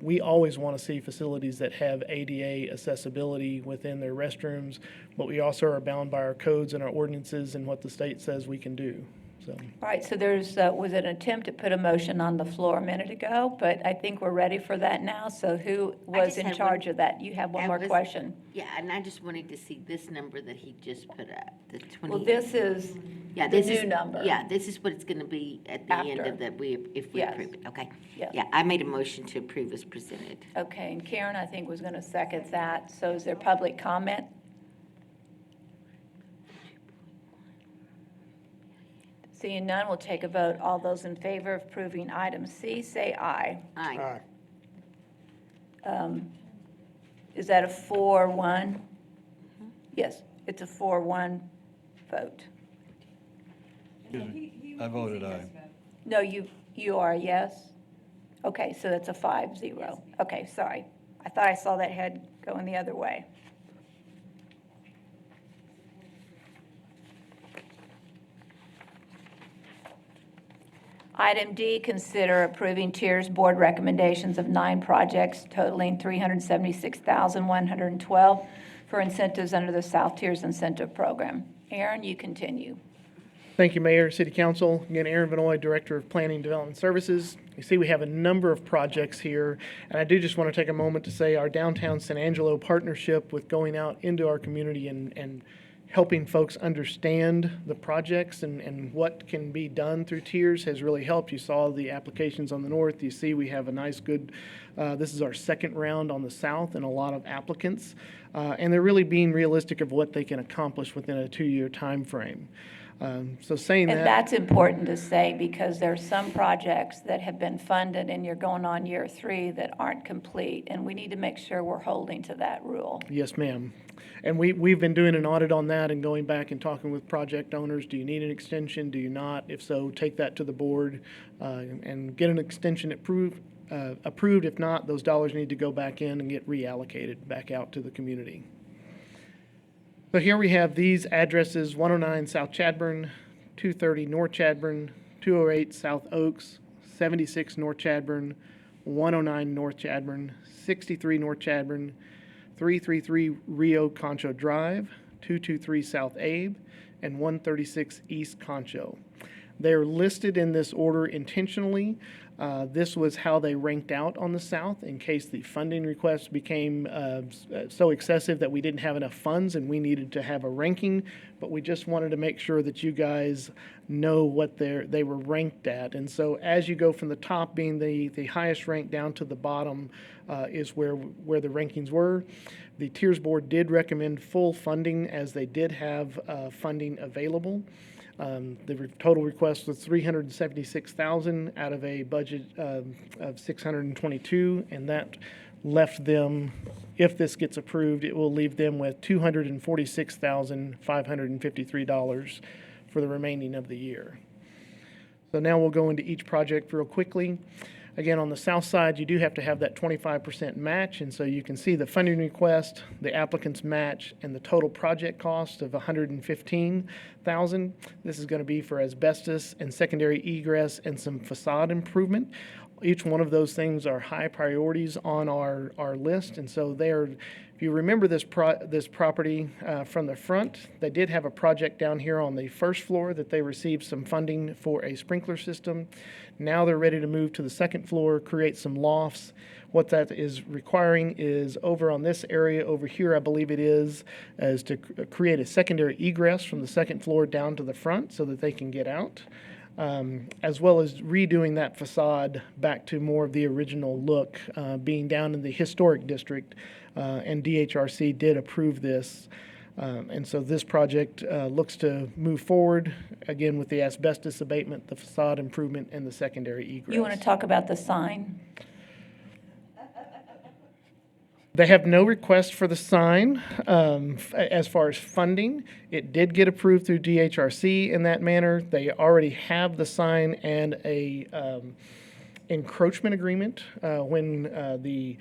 We always want to see facilities that have ADA accessibility within their restrooms, but we also are bound by our codes and our ordinances and what the state says we can do. So. All right, so there's, was an attempt to put a motion on the floor a minute ago, but I think we're ready for that now. So who was just in had charge one- of that? You have one That more was- question. Yeah, and I just wanted to see this number that he just put up, the 20. Well, this is Yeah, the this new is number. Yeah, this is what it's going to be at the end After. of that, if we Yes. approve it. Okay. Yes. Yeah, I made a motion to approve as presented. Okay, and Karen, I think, was going to second that. So is there public comment? Seeing none, we'll take a vote. All those in favor of approving item C, say aye. Aye. Is that a 4-1? Yes, it's a 4-1 vote. I voted aye. No, you are a yes? Okay, so that's a 5-0. Okay, sorry. I thought I saw that head going the other way. Item D, consider approving Tiers Board recommendations of 9 projects totaling $376,112 for incentives under the South Tiers Incentive Program. Aaron, you continue. Thank you, Mayor, City Council. Again, Aaron Vanoy, Director of Planning and Development Services. You see we have a number of projects here, and I do just want to take a moment to say our downtown San Angelo partnership with going out into our community and helping folks understand the projects and what can be done through tiers has really helped. You saw the applications on the north. You see we have a nice, good, this is our second round on the south and a lot of applicants. And they're really being realistic of what they can accomplish within a 2-year time frame. So saying And that. that's important to say because there are some projects that have been funded and you're going on year 3 that aren't complete. And we need to make sure we're holding to that rule. Yes, ma'am. And we've been doing an audit on that and going back and talking with project owners. Do you need an extension? Do you not? If so, take that to the board and get an extension approved. If not, those dollars need to go back in and get reallocated back out to the community. So here we have these addresses: 109 South Chadburn, 230 North Chadburn, 208 South Oaks, 76 North Chadburn, 109 North Chadburn, 63 North Chadburn, 333 Rio Concho Drive, 223 South Abe, and 136 East Concho. They're listed in this order intentionally. This was how they ranked out on the south in case the funding requests became so excessive that we didn't have enough funds and we needed to have a ranking. But we just wanted to make sure that you guys know what they were ranked at. And so as you go from the top being the highest rank down to the bottom is where the rankings were. The Tiers Board did recommend full funding as they did have funding available. The total request was $376,000 out of a budget of $622, and that left them, if this gets approved, it will leave them with $246,553 for the remaining of the year. So now we'll go into each project real quickly. Again, on the south side, you do have to have that 25% match, and so you can see the funding request, the applicant's match, and the total project cost of $115,000. This is going to be for asbestos and secondary egress and some facade improvement. Each one of those things are high priorities on our list, and so they're If you remember this property from the front, they did have a project down here on the first floor that they received some funding for a sprinkler system. Now they're ready to move to the second floor, create some lofts. What that is requiring is over on this area over here, I believe it is to create a secondary egress from the second floor down to the front so that they can get out. As well as redoing that facade back to more of the original look, being down in the historic district, and DHRC did approve this. And so this project looks to move forward, again, with the asbestos abatement, the facade improvement, and the secondary egress. You want to talk about the sign? They have no request for the sign as far as funding. It did get approved through DHRC in that manner. They already have the sign and a encroachment agreement when the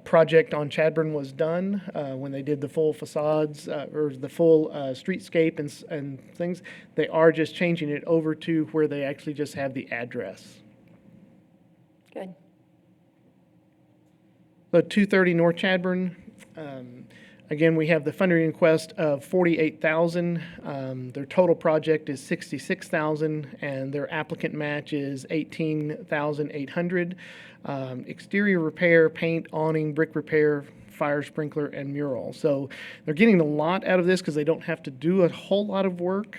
project on Chadburn was done, when they did the full facades or the full streetscape and things. They are just changing it over to where they actually just have the address. Good. So 230 North Chadburn, again, we have the funding request of $48,000. Their total project is $66,000, and their applicant match is $18,800. Exterior repair, paint, awning, brick repair, fire sprinkler, and mural. So they're getting a lot out of this because they don't have to do a whole lot of work.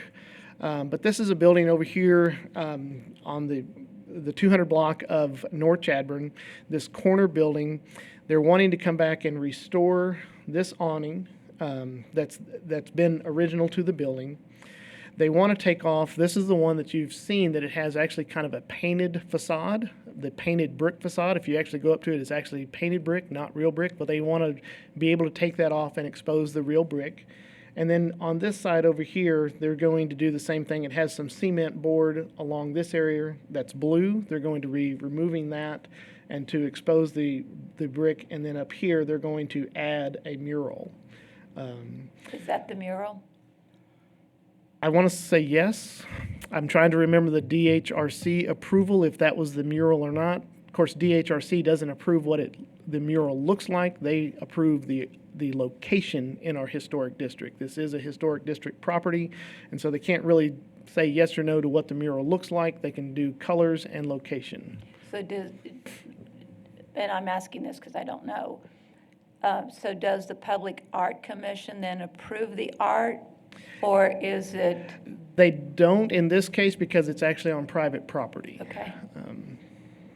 But this is a building over here on the 200 block of North Chadburn, this corner building. They're wanting to come back and restore this awning that's been original to the building. They want to take off, this is the one that you've seen, that it has actually kind of a painted facade, the painted brick facade. If you actually go up to it, it's actually painted brick, not real brick, but they want to be able to take that off and expose the real brick. And then on this side over here, they're going to do the same thing. It has some cement board along this area that's blue. They're going to be removing that and to expose the brick. And then up here, they're going to add a mural. Is that the mural? I want to say yes. I'm trying to remember the DHRC approval, if that was the mural or not. Of course, DHRC doesn't approve what the mural looks like. They approve the location in our historic district. This is a historic district property, and so they can't really say yes or no to what the mural looks like. They can do colors and location. So and I'm asking this because I don't know. So does the Public Art Commission then approve the art, or is it? They don't in this case because it's actually on private property. Okay.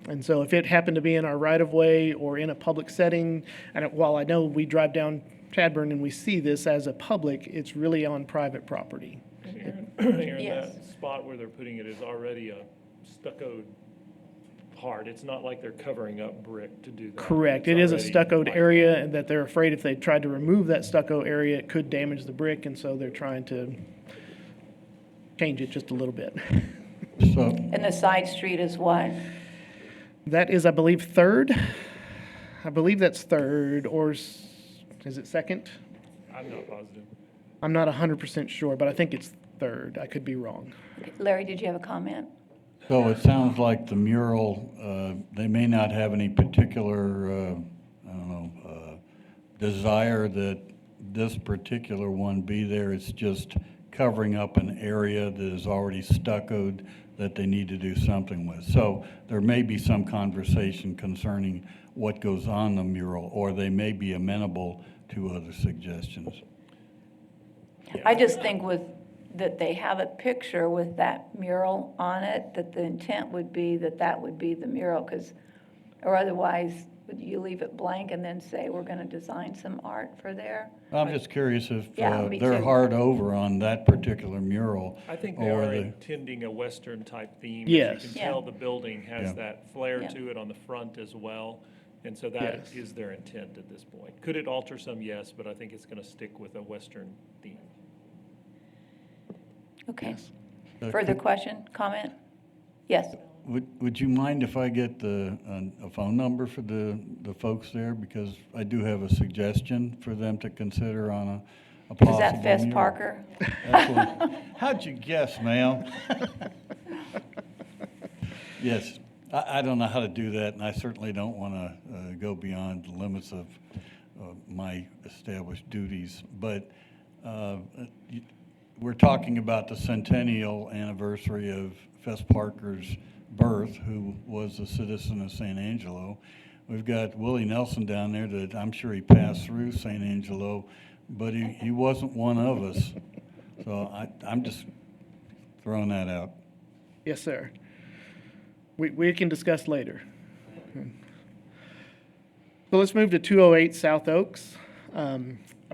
And so if it happened to be in our right-of-way or in a public setting, and while I know we drive down Chadburn and we see this as a public, it's really on private property. Aaron, Yes. that spot where they're putting it is already a stuccoed part. It's not like they're covering up brick to do that. Correct. It's It is a already stuccoed like- area, and that they're afraid if they tried to remove that stucco area, it could damage the brick, and so they're trying to change it just a little bit. So, And the side street is what? That is, I believe, third. I believe that's third, or is it second? I'm not positive. I'm not 100% sure, but I think it's third. I could be wrong. Larry, did you have a comment? so it sounds like the mural, they may not have any particular, desire that this particular one be there. It's just covering up an area that is already stuccoed that they need to do something with. So there may be some conversation concerning what goes on the mural, or they may be amenable to other suggestions. I just think that they have a picture with that mural on it, that the intent would be that would be the mural, or otherwise, would you leave it blank and then say, we're going to design some art for there? I'm just curious if Yeah, me they're too. hard over on that particular mural. I think they or are the- intending a Western-type theme. Yes. As you Yeah. can tell, the building has Yeah. that flair Yeah. to it on the front as well, and so that Yes. is their intent at this point. Could it alter some? Yes, but I think it's going to stick with a Western theme. Okay. Uh, Further question, comment? Yes. Would you mind if I get a phone number for the folks there? Because I do have a suggestion for them to consider on a possible Is that Fess mural. Parker? Absolutely. How'd you guess, ma'am? Yes, I don't know how to do that, and I certainly don't want to go beyond the limits of my established duties. But we're talking about the centennial anniversary of Fess Parker's birth, who was a citizen of San Angelo. We've got Willie Nelson down there that I'm sure he passed through San Angelo, but he wasn't one of us. So I'm just throwing that out. Yes, sir. We can discuss later. So let's move to 208 South Oaks. A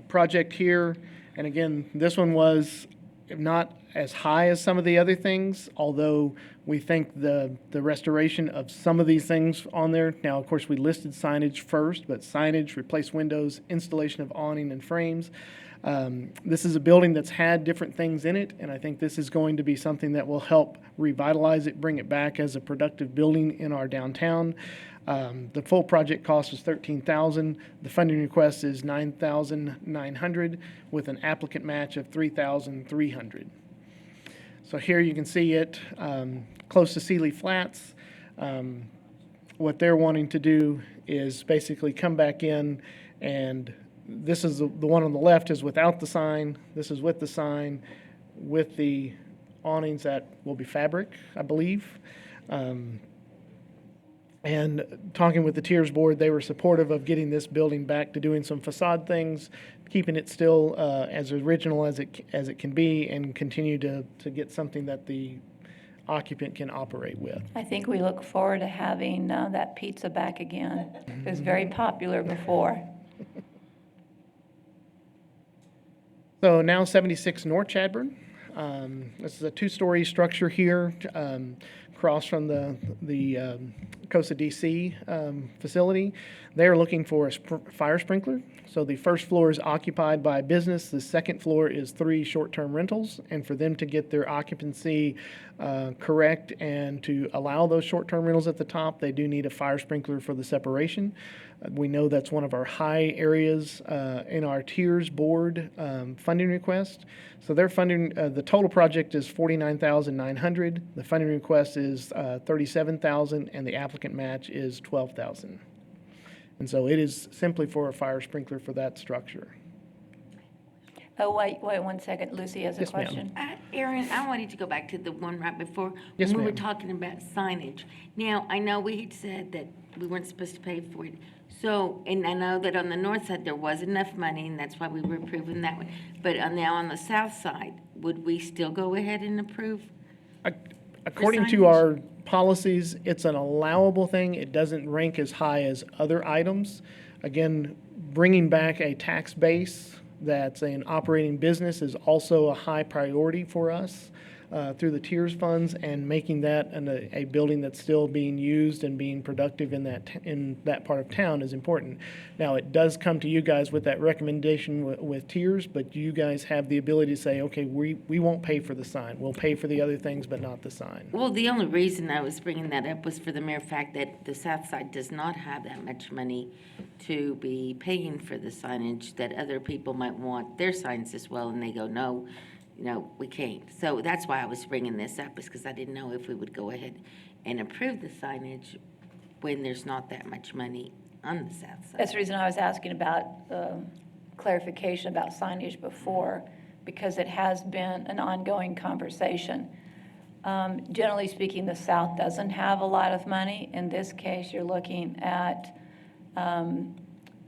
project here, and again, this one was not as high as some of the other things, although we think the restoration of some of these things on there. Now, of course, we listed signage first, but signage, replace windows, installation of awning and frames. This is a building that's had different things in it, and I think this is going to be something that will help revitalize it, bring it back as a productive building in our downtown. The full project cost is $13,000. The funding request is $9,900 with an applicant match of $3,300. So here you can see it close to Sealy Flats. What they're wanting to do is basically come back in, and this is the one on the left is without the sign. This is with the sign, with the awnings that will be fabric, I believe. And talking with the Tiers Board, they were supportive of getting this building back to doing some facade things, keeping it still as original as it can be, and continue to get something that the occupant can operate with. I think we look forward to having that pizza back again. It was very popular before. So now 76 North Chadbourn. This is a two-story structure here, across from the COSA DC facility. They're looking for a fire sprinkler. So the first floor is occupied by a business. The second floor is 3 short-term rentals. And for them to get their occupancy correct and to allow those short-term rentals at the top, they do need a fire sprinkler for the separation. We know that's one of our high areas in our Tiers Board funding request. So their funding, the total project is $49,900. The funding request is $37,000, and the applicant match is $12,000. And so it is simply for a fire sprinkler for that structure. Oh, wait 1 second. Lucy has a Yes, ma'am. question. Erin, I wanted to go back to the one right before. Yes, when we were ma'am. talking about signage. Now, I know we had said that we weren't supposed to pay for it. So, and I know that on the north side, there was enough money, and that's why we were approving that one. But now on the south side, would we still go ahead and approve? According to signage? our policies, it's an allowable thing. It doesn't rank as high as other items. Again, bringing back a tax base that's an operating business is also a high priority for us through the Tiers funds, and making that a building that's still being used and being productive in that part of town is important. Now, it does come to you guys with that recommendation with Tiers, but you guys have the ability to say, okay, we won't pay for the sign. We'll pay for the other things, but not the sign. Well, the only reason I was bringing that up was for the mere fact that the south side does not have that much money to be paying for the signage, that other people might want their signs as well, and they go, no, we can't. So that's why I was bringing this up, is because I didn't know if we would go ahead and approve the signage when there's not that much money on the south side. That's the reason I was asking about clarification about signage before, because it has been an ongoing conversation. Generally speaking, the South doesn't have a lot of money. In this case, you're looking at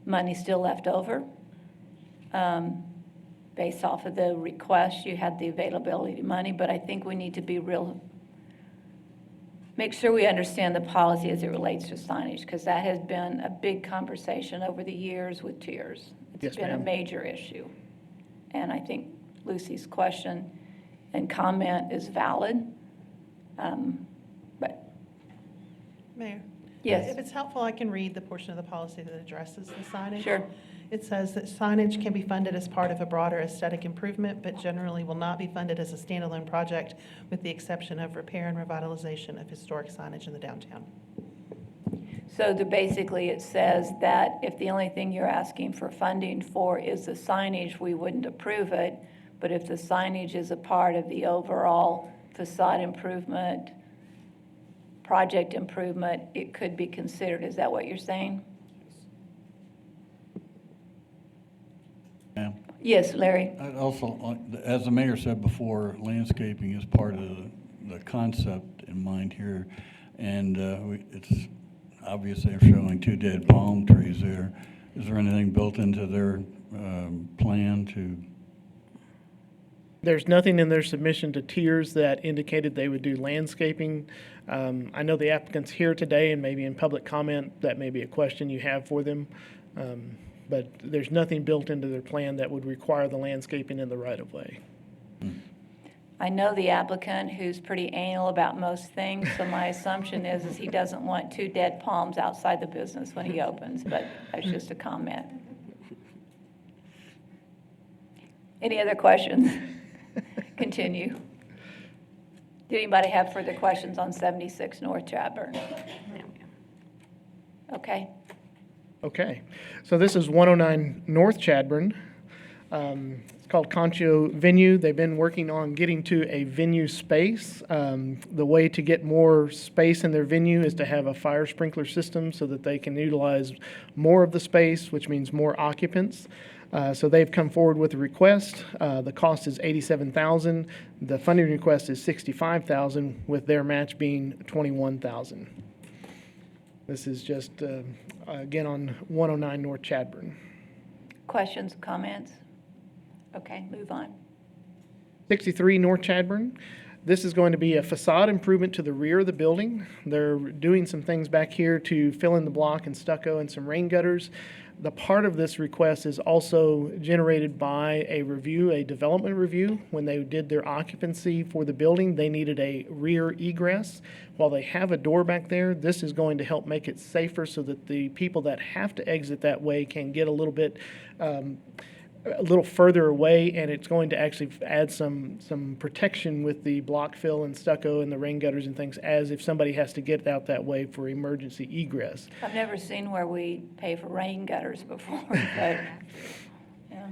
money still left over. Based off of the request, you had the availability of money, but I think we need to be make sure we understand the policy as it relates to signage, because that has been a big conversation over the years with Tiers. Yes, It's been a ma'am. major issue. And I think Lucy's question and comment is valid. But Mayor? Yes. If it's helpful, I can read the portion of the policy that addresses the signage. Sure. It says that signage can be funded as part of a broader aesthetic improvement, but generally will not be funded as a standalone project, with the exception of repair and revitalization of historic signage in the downtown. So basically, it says that if the only thing you're asking for funding for is the signage, we wouldn't approve it. But if the signage is a part of the overall facade improvement, project improvement, it could be considered. Is that what you're saying? Ma'am? Yes, Larry? Also, as the mayor said before, landscaping is part of the concept in mind here. And it's obvious they're showing 2 dead palm trees there. Is there anything built into their plan to? There's nothing in their submission to tiers that indicated they would do landscaping. I know the applicant's here today, and maybe in public comment, that may be a question you have for them. But there's nothing built into their plan that would require the landscaping in the right-of-way. I know the applicant, who's pretty anal about most things, so my assumption is he doesn't want 2 dead palms outside the business when he opens, but that's just a comment. Any other questions? Continue. Did anybody have further questions on 76 North Chadbourn? Okay. Okay, so this is 109 North Chadbourn. It's called Concho Venue. They've been working on getting to a venue space. The way to get more space in their venue is to have a fire sprinkler system so that they can utilize more of the space, which means more occupants. So they've come forward with a request. The cost is $87,000. The funding request is $65,000, with their match being $21,000. This is just, again, on 109 North Chadbourn. Questions, comments? Okay, move on. 63 North Chadbourn. This is going to be a facade improvement to the rear of the building. They're doing some things back here to fill in the block and stucco and some rain gutters. The part of this request is also generated by a review, a development review. When they did their occupancy for the building, they needed a rear egress. While they have a door back there, this is going to help make it safer so that the people that have to exit that way can get a little further away, and it's going to actually add some protection with the block fill and stucco and the rain gutters and things, as if somebody has to get out that way for emergency egress. I've never seen where we pay for rain gutters before, but, yeah.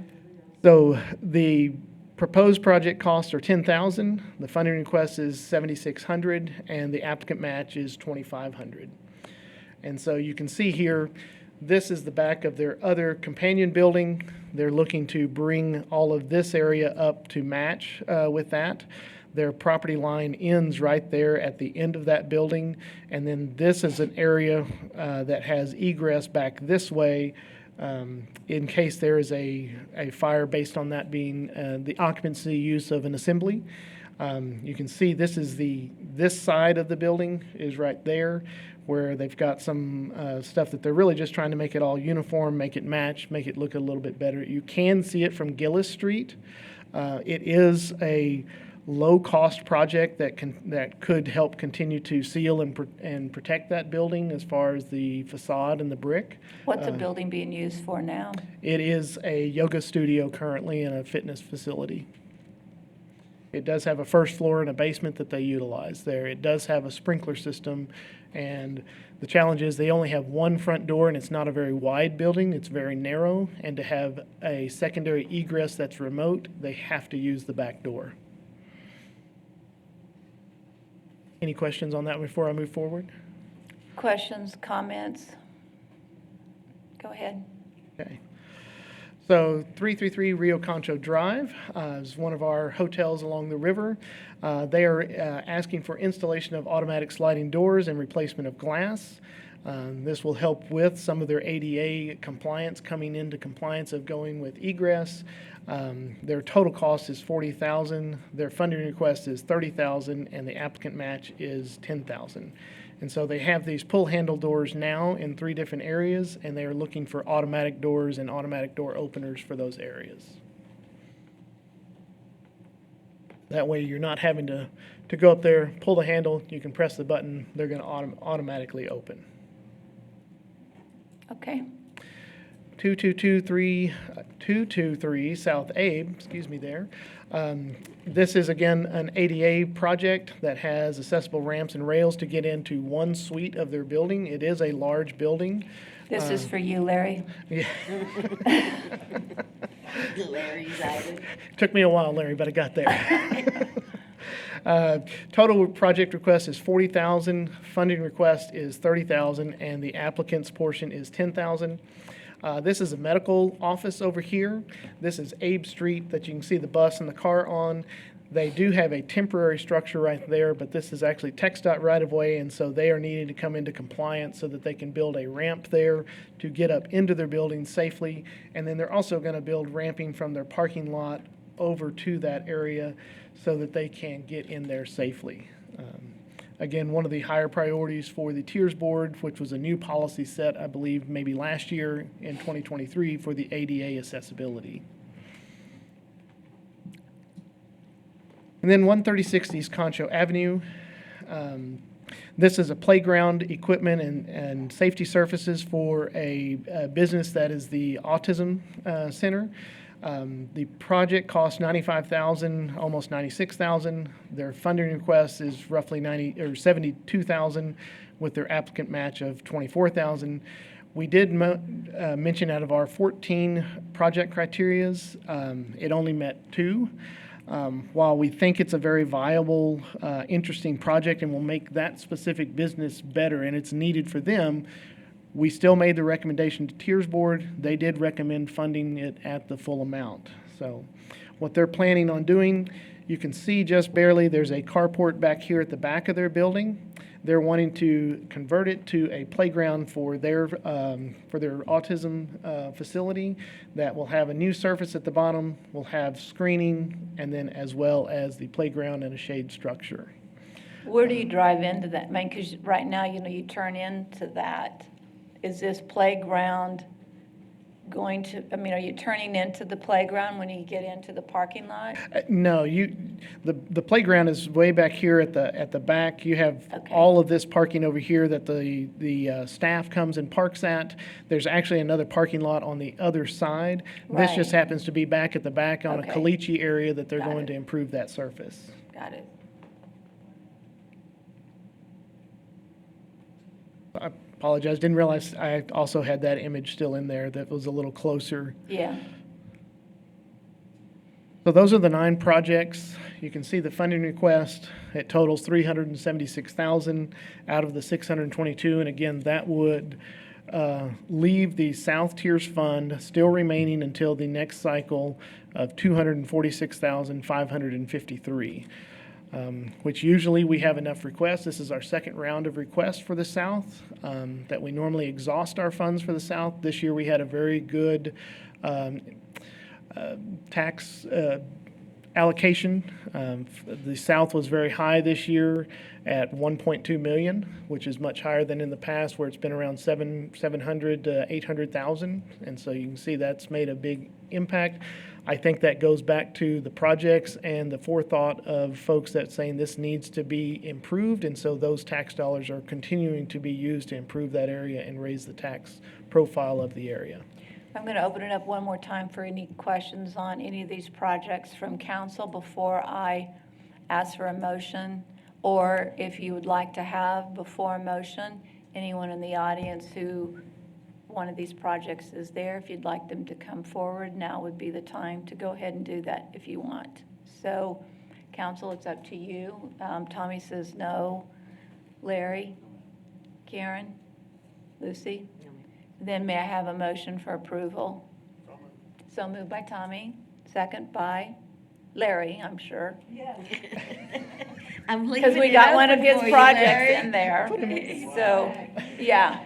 So the proposed project costs are $10,000, the funding request is $7,600, and the applicant match is $2,500. And so you can see here, this is the back of their other companion building. They're looking to bring all of this area up to match with that. Their property line ends right there at the end of that building. And then this is an area that has egress back this way in case there is a fire, based on that being the occupancy use of an assembly. You can see this side of the building is right there, where they've got some stuff that they're really just trying to make it all uniform, make it match, make it look a little bit better. You can see it from Gillis Street. It is a low-cost project that could help continue to seal and protect that building as far as the facade and the brick. What's the building being used for now? It is a yoga studio currently and a fitness facility. It does have a first floor and a basement that they utilize there. It does have a sprinkler system, and the challenge is they only have one front door, and it's not a very wide building. It's very narrow, and to have a secondary egress that's remote, they have to use the back door. Any questions on that before I move forward? Questions, comments? Go ahead. Okay. So 333 Rio Concho Drive is one of our hotels along the river. They are asking for installation of automatic sliding doors and replacement of glass. This will help with some of their ADA compliance, coming into compliance of going with egress. Their total cost is $40,000. Their funding request is $30,000, and the applicant match is $10,000. And so they have these pull handle doors now in 3 different areas, and they are looking for automatic doors and automatic door openers for those areas. That way you're not having to go up there, pull the handle, you can press the button, they're going to automatically open. Okay. 223 South Abe, there. This is, again, an ADA project that has accessible ramps and rails to get into one suite of their building. It is a large building. This is for you, Larry. Yeah. Larry's excited. Took me a while, Larry, but I got there. Total project request is $40,000. Funding request is $30,000, and the applicant's portion is $10,000. This is a medical office over here. This is Abe Street that you can see the bus and the car on. They do have a temporary structure right there, but this is actually TxDOT right-of-way, and so they are needing to come into compliance so that they can build a ramp there to get up into their building safely. And then they're also going to build ramping from their parking lot over to that area so that they can get in there safely. Again, one of the higher priorities for the Tiers Board, which was a new policy set, I believe, maybe last year in 2023 for the ADA accessibility. And then 136 East Concho Avenue. This is a playground equipment and safety surfaces for a business that is the Autism Center. The project cost $95,000, almost $96,000. Their funding request is roughly $72,000, with their applicant match of $24,000. We did mention out of our 14 project criterias, it only met 2. While we think it's a very viable, interesting project and will make that specific business better and it's needed for them, we still made the recommendation to Tiers Board. They did recommend funding it at the full amount. So what they're planning on doing, you can see just barely, there's a carport back here at the back of their building. They're wanting to convert it to a playground for their autism facility that will have a new surface at the bottom, will have screening, and then as well as the playground and a shade structure. Where do you drive into that? I mean, because right now, you turn into that. Is this playground going to, are you turning into the playground when you get into the parking lot? No, the playground is way back here at the back. You have Okay. all of this parking over here that the staff comes and parks at. There's actually another parking lot on the other side. This just Right. happens to be back at the back on Okay. a caliche area that they're Got going it. to improve that surface. Got it. I apologize, didn't realize I also had that image still in there that was a little closer. Yeah. So those are the 9 projects. You can see the funding request. It totals $376,000 out of the $622, and again, that would leave the South Tiers Fund still remaining until the next cycle of $246,553. Which usually we have enough requests. This is our second round of requests for the South, that we normally exhaust our funds for the South. This year we had a very good tax allocation. The South was very high this year at 1.2 million, which is much higher than in the past where it's been around 700 to 800,000. And so you can see that's made a big impact. I think that goes back to the projects and the forethought of folks that saying this needs to be improved, and so those tax dollars are continuing to be used to improve that area and raise the tax profile of the area. I'm going to open it up one more time for any questions on any of these projects from council before I ask for a motion, or if you would like to have before a motion, anyone in the audience who one of these projects is there, if you'd like them to come forward, now would be the time to go ahead and do that if you want. So, council, it's up to you. Tommy says no. Larry? Karen? Lucy? Then may I have a motion for approval? So moved by Tommy, second by Larry, I'm sure. I'm leaving Because we it got one of open his for you, projects Larry. in there. So, yeah.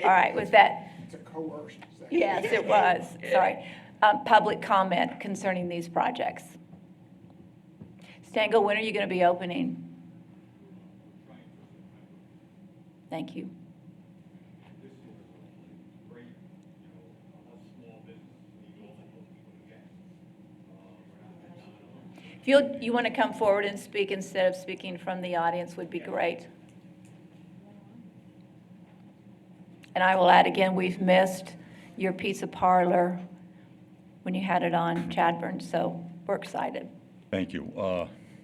All right, with that. It's a coercion. Yes, it was, sorry. Public comment concerning these projects. Stango, when are you going to be opening? Thank you. If you want to come forward and speak instead of speaking from the audience would be great. And I will add again, we've missed your pizza parlor when you had it on Chadburn, so we're excited. Thank you.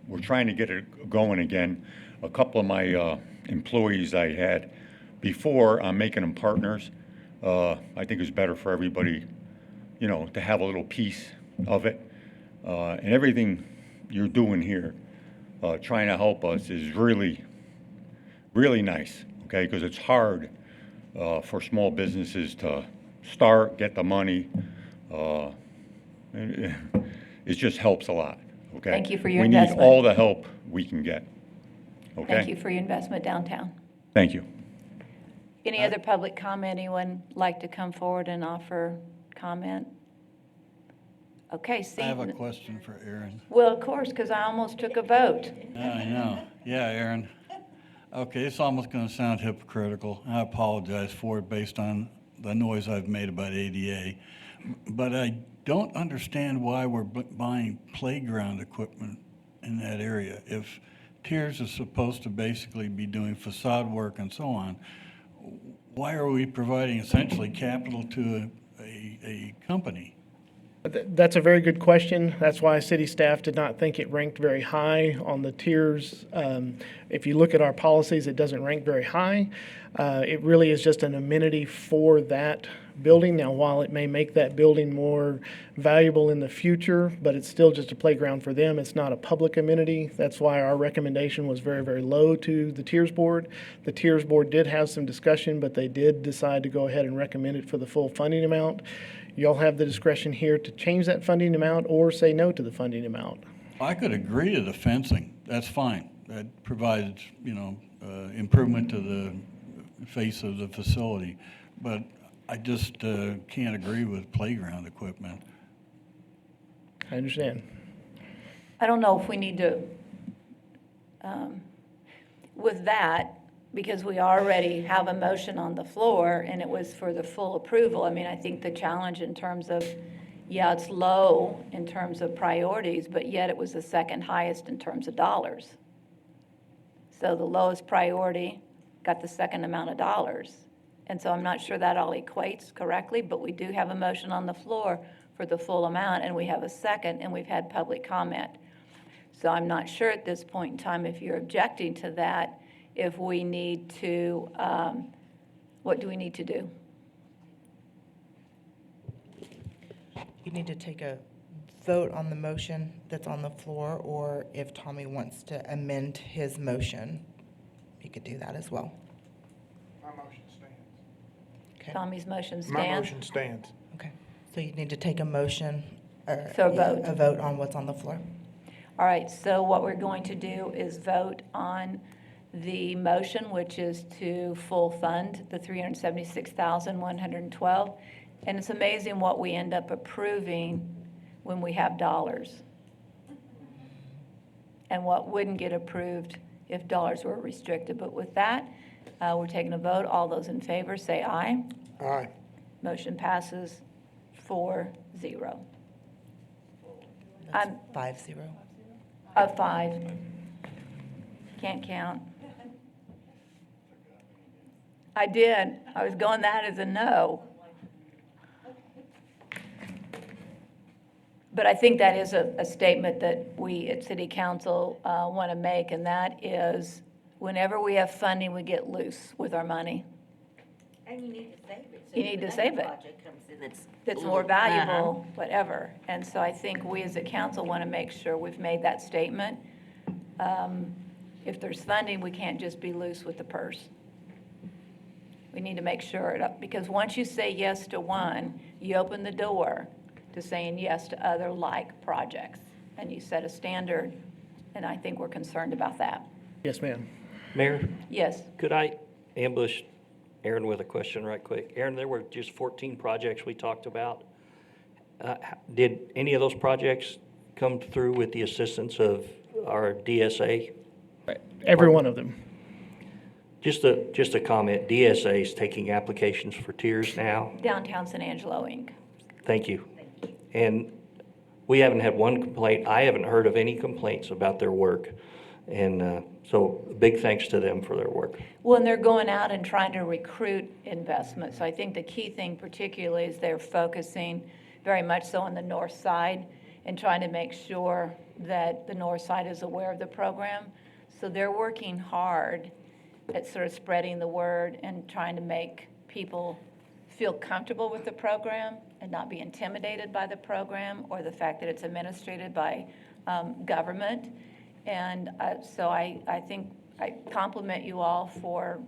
We're trying to get it going again. A couple of my employees I had before, I'm making them partners. I think it's better for everybody, to have a little piece of it. And everything you're doing here, trying to help us is really, really nice, okay? Because it's hard for small businesses to start, get the money. It just helps a lot, okay? Thank you for your We need investment. all the help we can get, okay? Thank you for your investment downtown. Thank you. Any other public comment? Anyone like to come forward and offer comment? Okay, see. I have a question for Aaron. Well, of course, because I almost took a vote. Yeah, I know. Yeah, Aaron. Okay, it's almost going to sound hypocritical. I apologize for it based on the noise I've made about ADA. But I don't understand why we're buying playground equipment in that area. If Tiers is supposed to basically be doing facade work and so on, why are we providing essentially capital to a company? That's a very good question. That's why city staff did not think it ranked very high on the tiers. If you look at our policies, it doesn't rank very high. It really is just an amenity for that building. Now, while it may make that building more valuable in the future, but it's still just a playground for them. It's not a public amenity. That's why our recommendation was very, very low to the tiers board. The tiers board did have some discussion, but they did decide to go ahead and recommend it for the full funding amount. Y'all have the discretion here to change that funding amount or say no to the funding amount. I could agree to the fencing. That's fine. That provides, improvement to the face of the facility. But I just can't agree with playground equipment. I understand. I don't know if we need to, with that, because we already have a motion on the floor and it was for the full approval. I mean, I think the challenge in terms of, yeah, it's low in terms of priorities, but yet it was the second highest in terms of dollars. So the lowest priority got the second amount of dollars. And so I'm not sure that all equates correctly, but we do have a motion on the floor for the full amount, and we have a second, and we've had public comment. So I'm not sure at this point in time if you're objecting to that, if we need to, what do we need to do? You need to take a vote on the motion that's on the floor, or if Tommy wants to amend his motion, he could do that as well. My motion stands. Okay. Tommy's motion stands? My motion stands. Okay. So you need to take a motion, or So vote. a vote on what's on the floor. All right, so what we're going to do is vote on the motion, which is to full fund the $376,112. And it's amazing what we end up approving when we have dollars, and what wouldn't get approved if dollars were restricted. But with that, we're taking a vote. All those in favor say aye. Aye. Motion passes 4-0. That's 5-0. Of 5. Can't count. I did. I was going that as a no. But I think that is a statement that we at City Council want to make, and that is whenever we have funding, we get loose with our money. And you need to save it. So You need to the save next it. project comes in that's That's a more little- valuable, whatever. And so I think we as a council want to make sure we've made that statement. If there's funding, we can't just be loose with the purse. We need to make sure, because once you say yes to one, you open the door to saying yes to other like projects. And you set a standard, and I think we're concerned about that. Yes, ma'am. Mayor, Yes, could I ambush Aaron with a question right quick? Aaron, there were just 14 projects we talked about. Did any of those projects come through with the assistance of our DSA? Every one of them. Just a comment, DSA is taking applications for tiers now. Downtown San Angelo, Inc. Thank you. And we haven't had one complaint. I haven't heard of any complaints about their work. And so big thanks to them for their work. Well, and they're going out and trying to recruit investment. So I think the key thing particularly is they're focusing very much so on the north side and trying to make sure that the north side is aware of the program. So they're working hard at sort of spreading the word and trying to make people feel comfortable with the program and not be intimidated by the program or the fact that it's administrated by government. And so I think I compliment you all for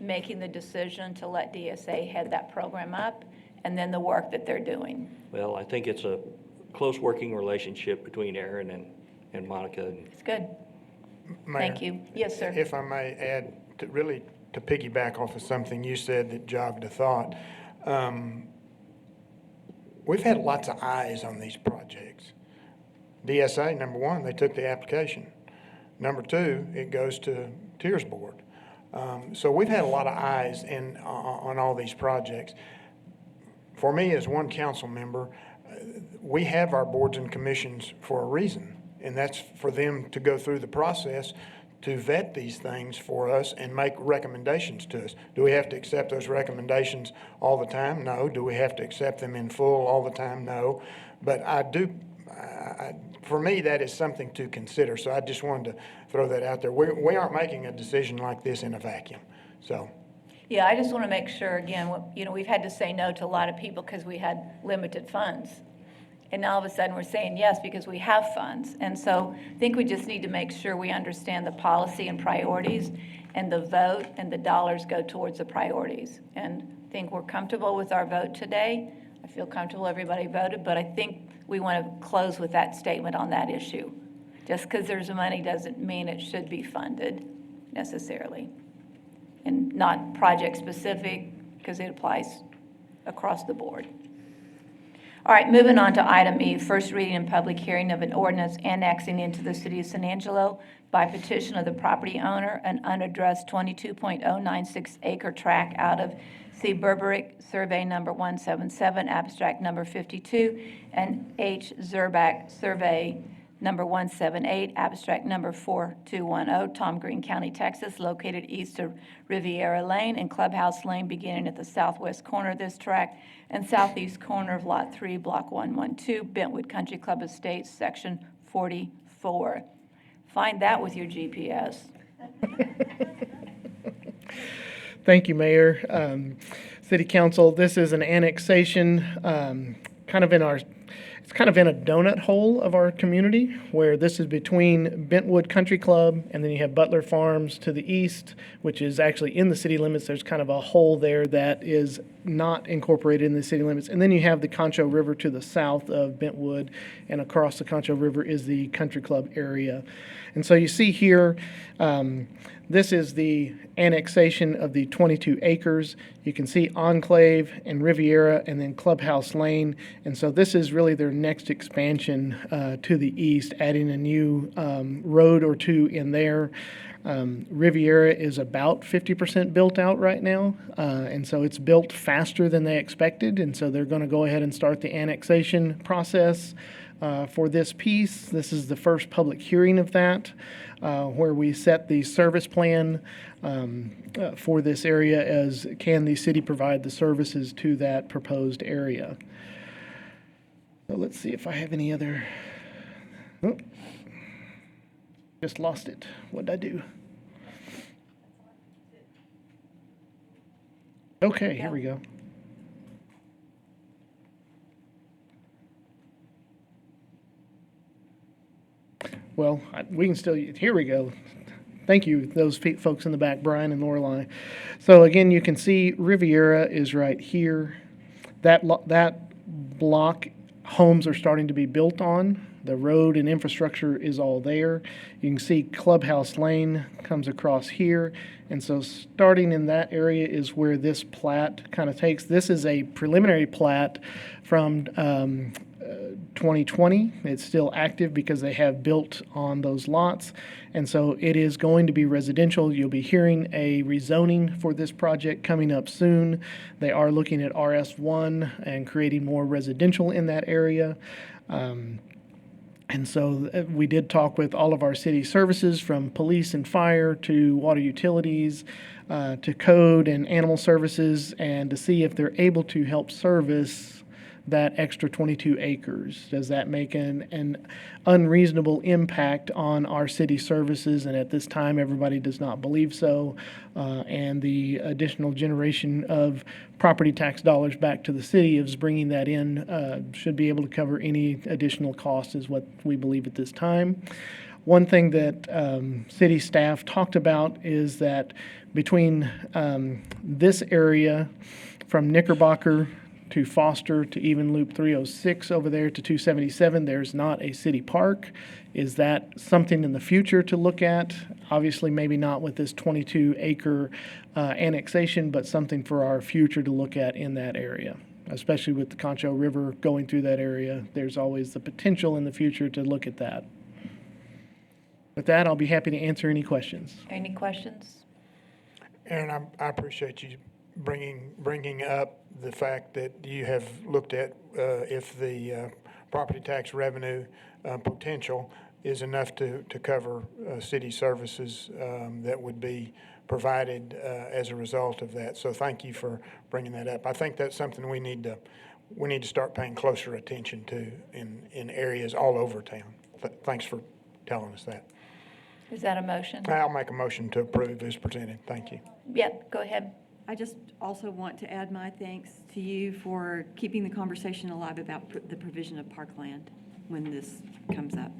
making the decision to let DSA head that program up, and then the work that they're doing. Well, I think it's a close working relationship between Aaron and Monica. It's good. Mayor, Thank you. Yes, sir. If I may add, to piggyback off of something you said that jogged a thought, we've had lots of eyes on these projects. DSA, number one, they took the application. Number two, it goes to Tiers Board. So we've had a lot of eyes on all these projects. For me, as one council member, we have our boards and commissions for a reason, and that's for them to go through the process to vet these things for us and make recommendations to us. Do we have to accept those recommendations all the time? No. Do we have to accept them in full all the time? No. But for me, that is something to consider. So I just wanted to throw that out there. We aren't making a decision like this in a vacuum. So. Yeah, I just want to make sure, again, we've had to say no to a lot of people because we had limited funds. And now all of a sudden we're saying yes because we have funds. And so I think we just need to make sure we understand the policy and priorities, and the vote and the dollars go towards the priorities. And I think we're comfortable with our vote today. I feel comfortable everybody voted, but I think we want to close with that statement on that issue. Just because there's money doesn't mean it should be funded necessarily. And not project specific, because it applies across the board. All right, moving on to item E, first reading and public hearing of an ordinance annexing into the city of San Angelo by petition of the property owner an unaddressed 22.096 acre tract out of C. Berberick, survey number 177, abstract number 52, and H. Zerback, survey number 178, abstract number 4210, Tom Green County, Texas, located east of Riviera Lane and Clubhouse Lane, beginning at the southwest corner of this tract and southeast corner of Lot 3, Block 112, Bentwood Country Club Estates, Section 44. Find that with your GPS. Thank you, Mayor. City Council, this is an annexation it's kind of in a donut hole of our community, where this is between Bentwood Country Club, and then you have Butler Farms to the east, which is actually in the city limits. There's kind of a hole there that is not incorporated in the city limits. And then you have the Concho River to the south of Bentwood, and across the Concho River is the Country Club area. And so you see here, this is the annexation of the 22 acres. You can see Enclave and Riviera and then Clubhouse Lane. And so this is really their next expansion to the east, adding a new road or two in there. Riviera is about 50% built out right now, and so it's built faster than they expected, and so they're going to go ahead and start the annexation process for this piece. This is the first public hearing of that, where we set the service plan for this area as can the city provide the services to that proposed area. So let's see if I have any other. Oh, just lost it. What did I do? Okay, here we go. Well, we can still, here we go. Thank you, those folks in the back, Brian and Lorelei. So again, you can see Riviera is right here. That block, homes are starting to be built on. The road and infrastructure is all there. You can see Clubhouse Lane comes across here. And so starting in that area is where this plat kind of takes. This is a preliminary plat from 2020. It's still active because they have built on those lots. And so it is going to be residential. You'll be hearing a rezoning for this project coming up soon. They are looking at RS1 and creating more residential in that area. And so we did talk with all of our city services, from police and fire to water utilities to code and animal services, and to see if they're able to help service that extra 22 acres. Does that make an unreasonable impact on our city services? And at this time, everybody does not believe so. And the additional generation of property tax dollars back to the city is bringing that in, should be able to cover any additional costs, is what we believe at this time. One thing that city staff talked about is that between this area from Knickerbocker to Foster to even Loop 306 over there to 277, there's not a city park. Is that something in the future to look at? Obviously, maybe not with this 22-acre annexation, but something for our future to look at in that area, especially with the Concho River going through that area. There's always the potential in the future to look at that. With that, I'll be happy to answer any questions. Any questions? Aaron, I appreciate you bringing up the fact that you have looked at if the property tax revenue potential is enough to cover city services that would be provided as a result of that. So thank you for bringing that up. I think that's something we need to start paying closer attention to in areas all over town. Thanks for telling us that. Is that a motion? I'll make a motion to approve as presented. Thank you. Yep, go ahead. I just also want to add my thanks to you for keeping the conversation alive about the provision of parkland when this comes up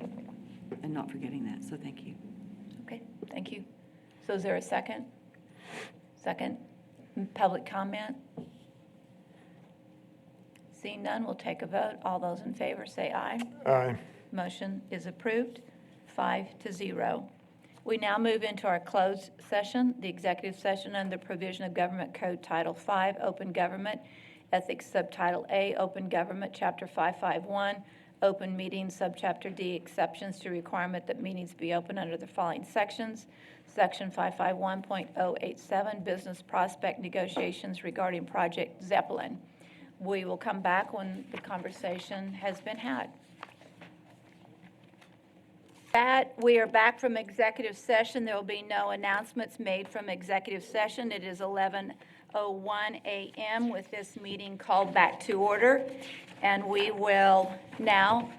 and not forgetting that. So thank you. Okay, thank you. So is there a second? Second. Public comment? Seeing none, we'll take a vote. All those in favor say aye. Aye. Motion is approved, 5-0. We now move into our closed session, the executive session under provision of Government Code Title V, Open Government, Ethics Subtitle A, Open Government, Chapter 551, Open Meetings, Subchapter D, Exceptions to Requirement that meetings be open under the following sections. Section 551.087, Business Prospect Negotiations regarding Project Zeppelin. We will come back when the conversation has been had. We are back from executive session. There will be no announcements made from executive session. It is 11:01 a.m. with this meeting called back to order. And we will now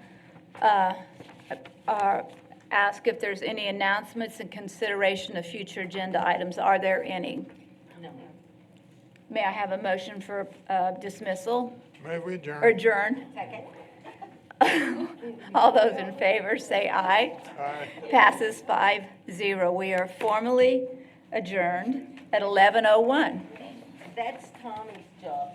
ask if there's any announcements in consideration of future agenda items. Are there any? No. May I have a motion for dismissal? May we adjourn? Adjourn. Second. All those in favor say aye. Aye. Passes 5-0. We are formally adjourned at 11:01. That's Tommy's job.